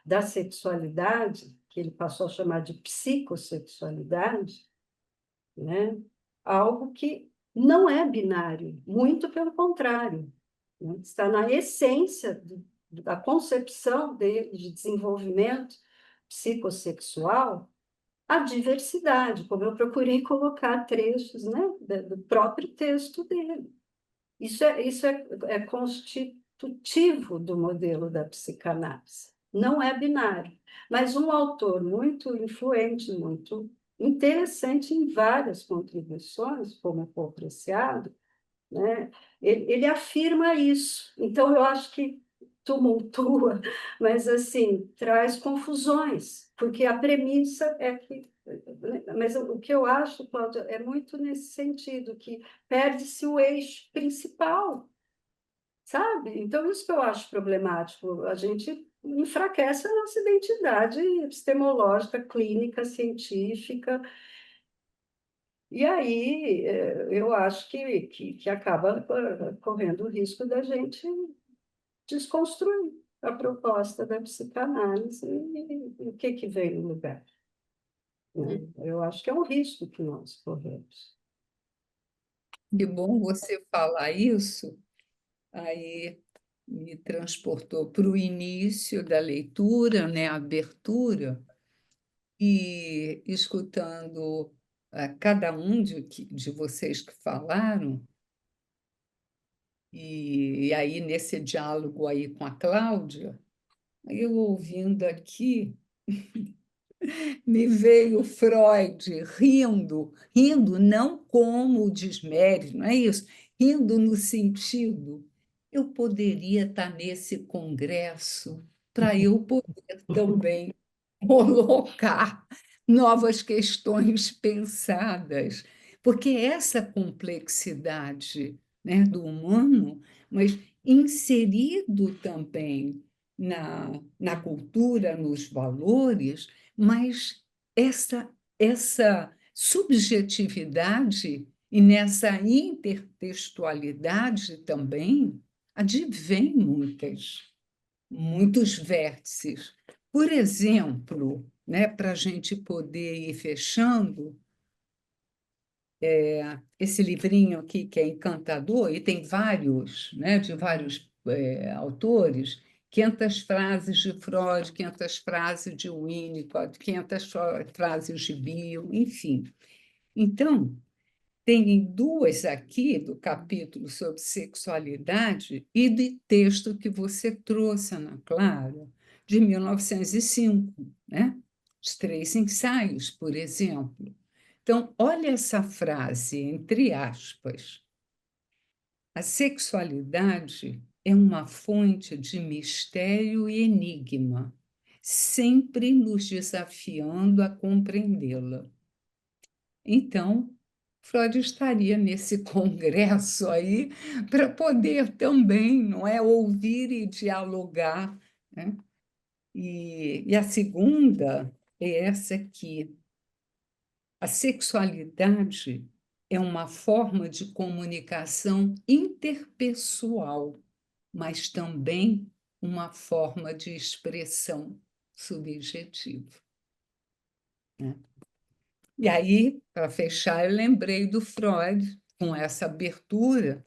da sexualidade, que ele passou a chamar de psicossexualidade, né? Algo que não é binário, muito pelo contrário, né? Está na essência da concepção dele de desenvolvimento psicossexual, a diversidade, como eu procurei colocar trechos, né, do próprio texto dele. Isso é constitutivo do modelo da psicanálise. Não é binário. Mas um autor muito influente, muito interessante em várias contribuições, como o Paul Preciado, né? Ele afirma isso. Então, eu acho que tumultua, mas assim, traz confusões, porque a premissa é que. Mas o que eu acho, Cláudia, é muito nesse sentido, que perde-se o eixo principal, sabe? Então, isso que eu acho problemático. A gente enfraquece a nossa identidade epistemológica, clínica, científica, e aí, eu acho que acaba correndo o risco da gente desconstruir a proposta da psicanálise e o que vem no lugar, né? Eu acho que é um risco que nós corremos. Que bom você falar isso, aí me transportou para o início da leitura, né, a abertura, e escutando cada um de vocês que falaram, e aí nesse diálogo aí com a Cláudia, eu ouvindo aqui, me veio Freud rindo não como o desmérito, não é isso, rindo no sentido, eu poderia estar nesse congresso para eu poder também colocar novas questões pensadas, porque essa complexidade, né, do humano, mas inserido também na cultura, nos valores, mas essa subjetividade e nessa intertextualidade também advém muitos vértices. Por exemplo, né, para a gente poder ir fechando, esse livrinho aqui que é encantador, e tem vários, né, de vários autores, 500 frases de Freud, 500 frases de Winnicott, 500 frases de Bill, enfim. Então, tem duas aqui do capítulo sobre sexualidade e de texto que você trouxe, Ana Clara, de 1905, né? Os três ensaios, por exemplo. Então, olha essa frase, entre aspas. A sexualidade é uma fonte de mistério e enigma, sempre nos desafiando a compreendê-la. Então, Freud estaria nesse congresso aí para poder também, não é, ouvir e dialogar, né? E a segunda é essa aqui. A sexualidade é uma forma de comunicação interpessoal, mas também uma forma de expressão subjetiva, né? E aí, para fechar, eu lembrei do Freud, com essa abertura,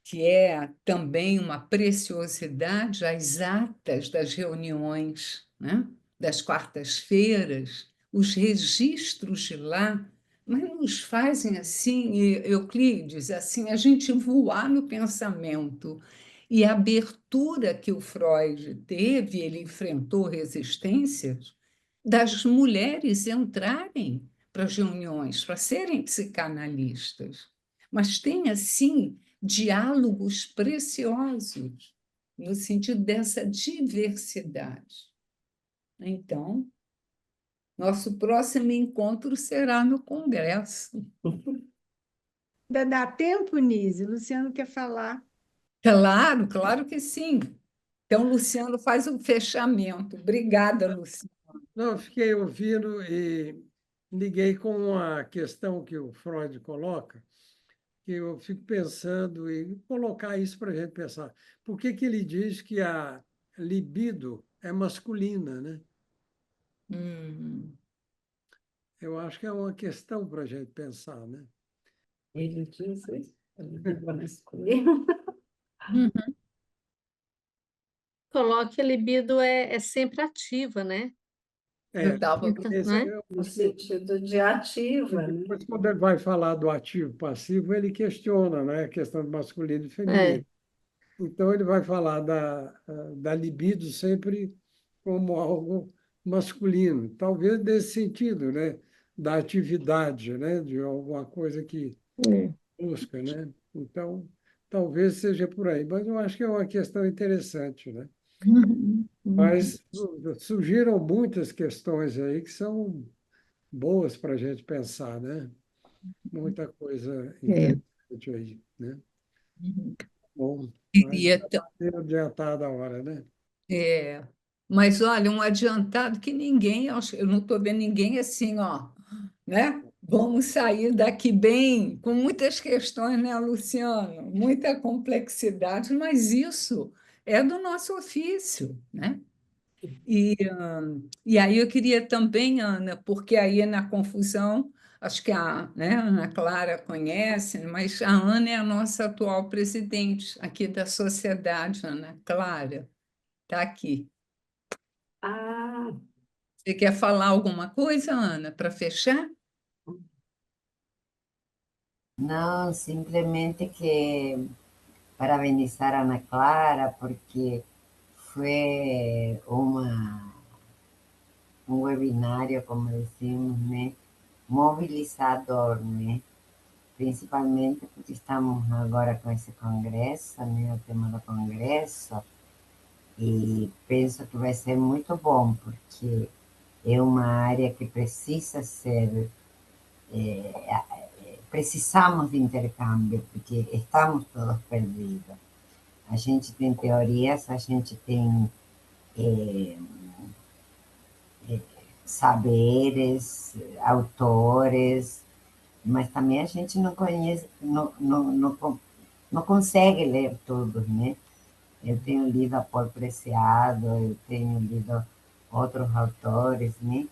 que é também uma preciosidade, as atas das reuniões, né? Das quartas-feiras, os registros de lá, mas nos fazem assim, Euclides, assim, a gente voar no pensamento. E a abertura que o Freud teve, ele enfrentou resistências das mulheres entrarem para as reuniões, para serem psicanalistas. Mas tem, assim, diálogos preciosos, no sentido dessa diversidade. Então, nosso próximo encontro será no Congresso. Ainda dá tempo, Nise? Luciano quer falar. Claro, claro que sim. Então, Luciano faz o fechamento. Obrigada, Luciano. Não, eu fiquei ouvindo e liguei com uma questão que o Freud coloca, que eu fico pensando e colocar isso para a gente pensar. Por que que ele diz que a libido é masculina, né? Hum, Eu acho que é uma questão para a gente pensar, né? Ele diz isso, a libido masculina. uhum. Coloque a libido é sempre ativa, né? Eu É, estava. Então, esse né? é o No sentido de ativa, né? depois, quando ele vai falar do ativo passivo, ele questiona, né, a questão do masculino e É, feminino. Então, ele vai falar da libido sempre como algo masculino, talvez nesse sentido, né, da atividade, né, de alguma coisa que é. busca, né? Então, talvez seja por aí, mas eu acho que é uma questão interessante, né? Uhum, uhum. Mas surgiram muitas questões aí que são boas para a gente pensar, né? Muita coisa É, interessante aí, né? uhum. Bom, mas Queria. já está adiantada a hora, né? É, mas olha, um adiantado que ninguém, eu não estou vendo ninguém assim, ó, né? Vamos sair daqui bem, com muitas questões, né, Luciano? Muita complexidade, mas isso é do nosso ofício, né? E aí eu queria também, Ana, porque aí na confusão, acho que a Ana Clara conhece, mas a Ana é a nossa atual presidente aqui da sociedade, Ana Clara, está aqui. Ah, Você quer falar alguma coisa, Ana, para fechar? No, simplemente que parabenizar a Ana Clara porque fue un webinario, como decimos, né, movilizador, né? Principalmente porque estamos agora com esse congresso, né, o tema do congresso, e penso que vai ser muito bom, porque é uma área que precisa ser precisamos de intercâmbio, porque estamos todos perdidos. A gente tem teorias, a gente tem eh, saberes, autores, mas também a gente não conhece, não consegue ler todos, né? Eu tenho lido a Paul Preciado, eu tenho lido outros autores, né?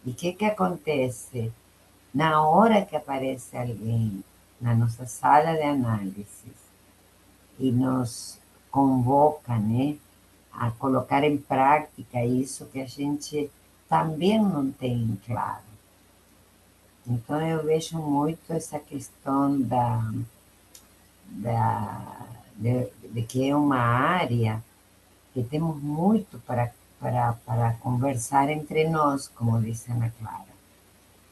E o que acontece? Na hora que aparece alguém na nossa sala de análise e nos convoca, né, a colocar em prática isso que a gente também não tem claro. Então, eu vejo muito essa questão de que é uma área que temos muito para conversar entre nós, como disse Ana Clara.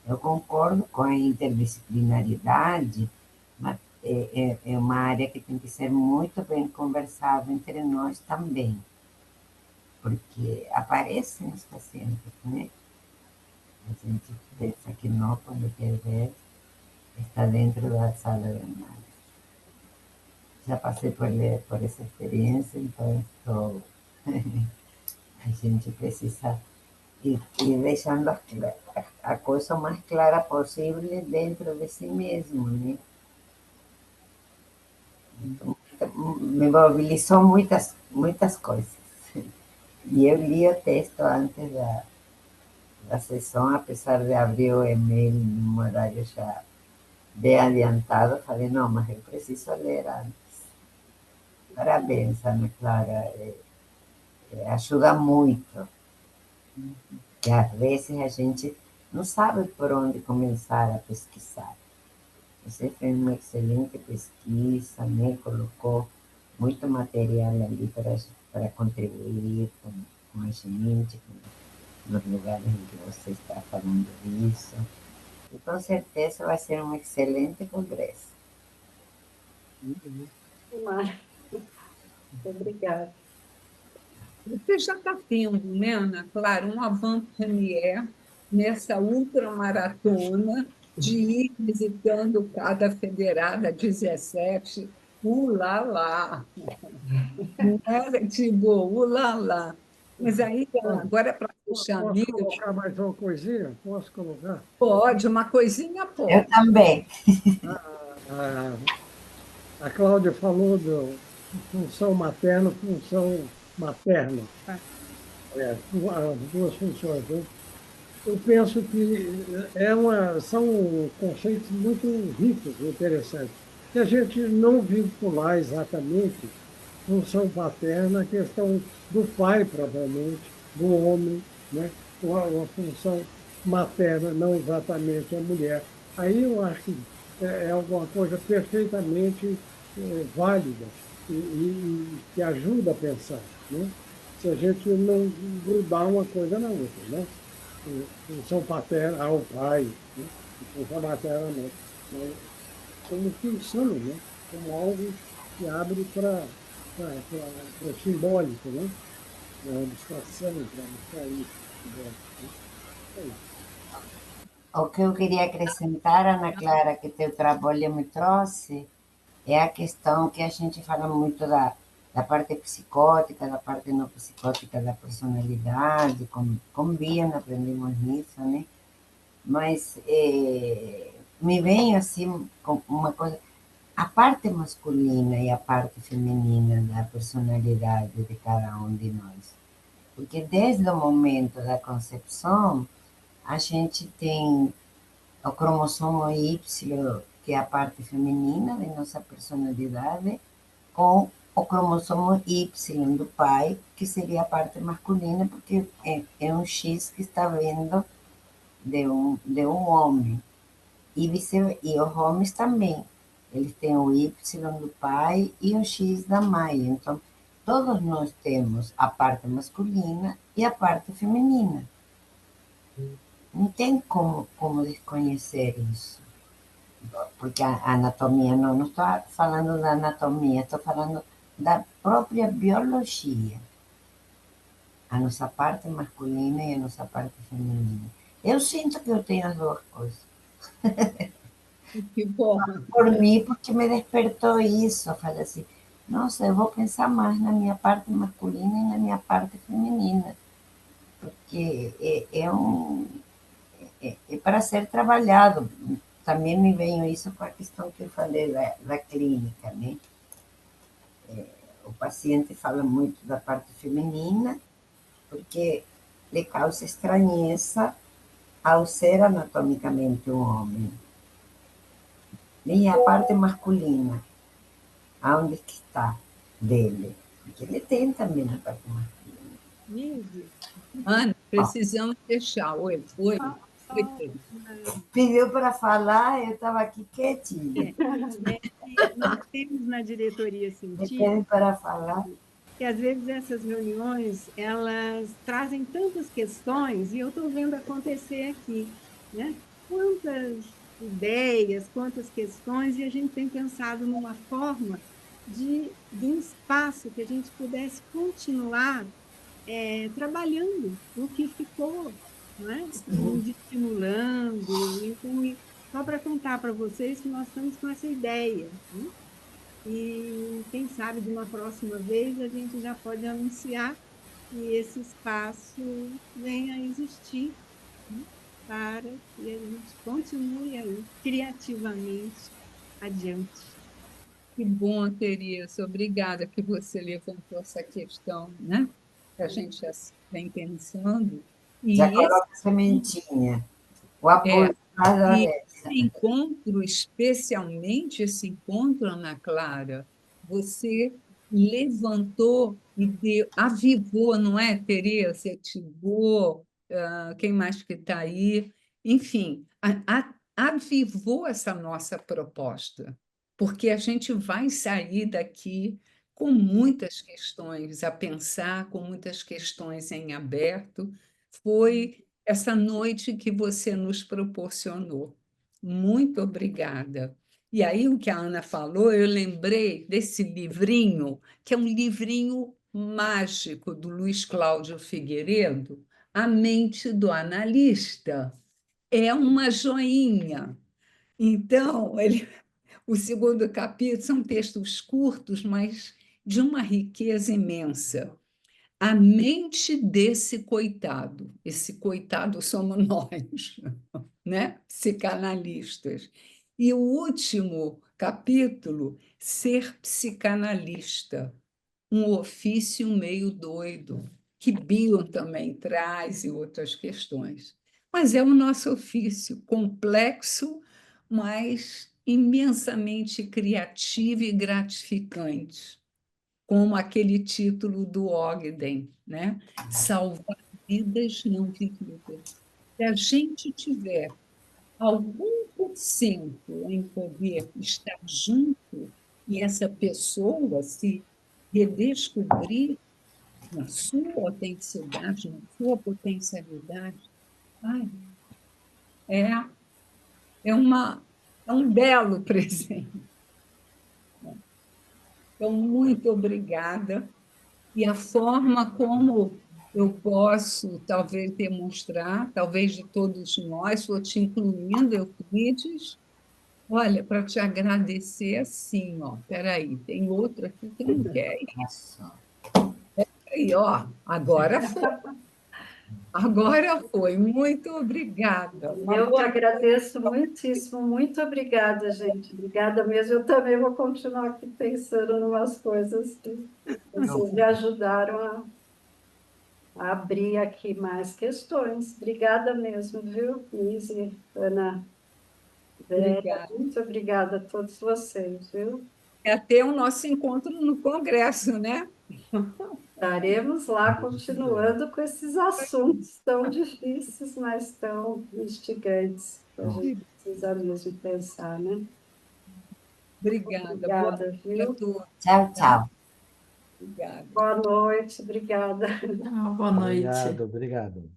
Eu concordo com a interdisciplinaridade, mas é uma área que tem que ser muito bem conversada entre nós também, porque aparecem os pacientes, né? A gente pensa que não, quando quer ver, está dentro da sala de análise. Já passei por essa experiência, então estou... a gente precisa ir deixando a coisa mais clara possível dentro de si mesmo, né? Então, me mobilizou muitas coisas. E eu li o texto antes da sessão, apesar de abrir o e-mail num horário já bem adiantado, falei, não, mas eu preciso ler antes. Parabéns, Ana Clara, ajuda muito, que às vezes a gente não sabe por onde começar a pesquisar. Você fez uma excelente pesquisa, né? Colocou muito material ali para contribuir com a gente, nos lugares em que você está falando disso. E com certeza vai ser um excelente congresso. Mar. Obrigada. Você já está tendo, né, Ana Clara, um avant-première nessa ultramaratona de ir visitando cada federada 17, lá. Não é, tipo, lá. Mas aí, agora, para fechar Posso mesmo, colocar mais uma coisinha? Posso colocar? pode, uma coisinha Eu pode. também. Ah, A Cláudia falou função materna, função materna. As duas funções, né? Eu penso que são conceitos muito ricos, interessantes, que a gente não vincular exatamente função paterna, a questão do pai, propriamente, do homem, né? Ou a função materna, não exatamente a mulher. Aí eu acho que é alguma coisa perfeitamente válida e que ajuda a pensar, né? Se a gente não grudar uma coisa na outra, né? Função paterna ao pai, né? E função materna não. Mas como função, né? Como algo que abre para o simbólico, né? Para a abstração, para abstrair. Né? É isso. O que eu queria acrescentar, Ana Clara, que teu trabalho me trouxe, é a questão que a gente fala muito da parte psicótica, da parte não psicótica da personalidade, com Bian aprendemos nisso, né? Mas me vem assim com uma coisa, a parte masculina e a parte feminina da personalidade de cada um de nós. Porque desde o momento da concepção, a gente tem o cromossomo Y, que é a parte feminina de nossa personalidade, com o cromossomo Y do pai, que seria a parte masculina, porque é um X que está vindo de um homem. E os homens também. Eles têm o Y do pai e o X da mãe. Então, todos nós temos a parte masculina e a parte feminina. Não tem como desconhecer isso. Porque a anatomia, não estou falando da anatomia, estou falando da própria biologia. A nossa parte masculina e a nossa parte feminina. Eu sinto que eu tenho as duas coisas. Que bom. Por mim, porque me despertou isso. Eu falei assim, nossa, eu vou pensar mais na minha parte masculina e na minha parte feminina. Porque é para ser trabalhado. Também me veio isso com a questão que eu falei da clínica, né? O paciente fala muito da parte feminina, porque lhe causa estranheza ao ser anatomicamente um homem. E a parte masculina, aonde que está dele? Porque ele tem também a parte masculina. Nise, Ana, Ó, precisamos fechar. Oi, oi. só, Oi, só Pedro. pediu para falar, eu estava aqui quietinha. nós temos na diretoria Me pede científica para falar. que às vezes essas reuniões elas trazem tantas questões e eu estou vendo acontecer aqui, né? Quantas ideias, quantas questões e a gente tem pensado numa forma de um espaço que a gente pudesse continuar trabalhando o que ficou, não é? Nos estimulando. Então, só para contar para vocês que nós estamos com essa ideia, né? E quem sabe de uma próxima vez a gente já pode anunciar que esse espaço venha a existir, né? Para que a gente continue aí criativamente adiante. Que bom, Tereza. Obrigada que você levantou essa questão, né? Que a gente já vem pensando. Já E esse coloca a sementinha. O é, apoio da e esse encontro, especialmente esse encontro, Ana Clara, você levantou e avivou, não é, Tereza? Ativou, quem mais que está aí? Enfim, avivou essa nossa proposta, porque a gente vai sair daqui com muitas questões a pensar, com muitas questões em aberto. Foi essa noite que você nos proporcionou. Muito obrigada. E aí, o que a Ana falou, eu lembrei desse livrinho, que é um livrinho mágico do Luiz Cláudio Figueiredo, A Mente do Analista. É uma joinha. Então, o segundo capítulo são textos curtos, mas de uma riqueza imensa. A mente desse coitado, esse coitado somos nós, né? Psicanalistas. E o último capítulo Ser Psicanalista, um ofício meio doido, que Bion também traz e outras questões. Mas é o nosso ofício, complexo, mas imensamente criativo e gratificante, como aquele título do Ogden, né? Salvar vidas não vividas. Se a gente tiver algum por cento em poder estar junto e essa pessoa se redescobrir na sua autenticidade, na sua potencialidade, ai, é, é um belo presente. Então, muito obrigada. E a forma como eu posso, talvez, demonstrar, talvez de todos nós, estou te incluindo, Euclides, olha, para te agradecer assim, ó, peraí, tem outro aqui que não quer. Isso. Aí, ó, agora foi. Muito obrigada. Uma Eu que boa agradeço muitíssimo, muito obrigada, gente. Obrigada mesmo. Eu também vou continuar aqui pensando em umas coisas que vocês me ajudaram a abrir aqui mais questões. Obrigada mesmo, viu, Nise, Ana, Vera, obrigada. muito obrigada a todos vocês, viu? É até o nosso encontro no Congresso, né? Estaremos lá continuando com esses assuntos tão difíceis, mas tão instigantes, que a gente precisa mesmo pensar, né? Obrigada. Boa Obrigada, noite a viu? todos. Tchau, tchau. Obrigada. Boa noite, obrigada. Boa noite. Obrigado, obrigado.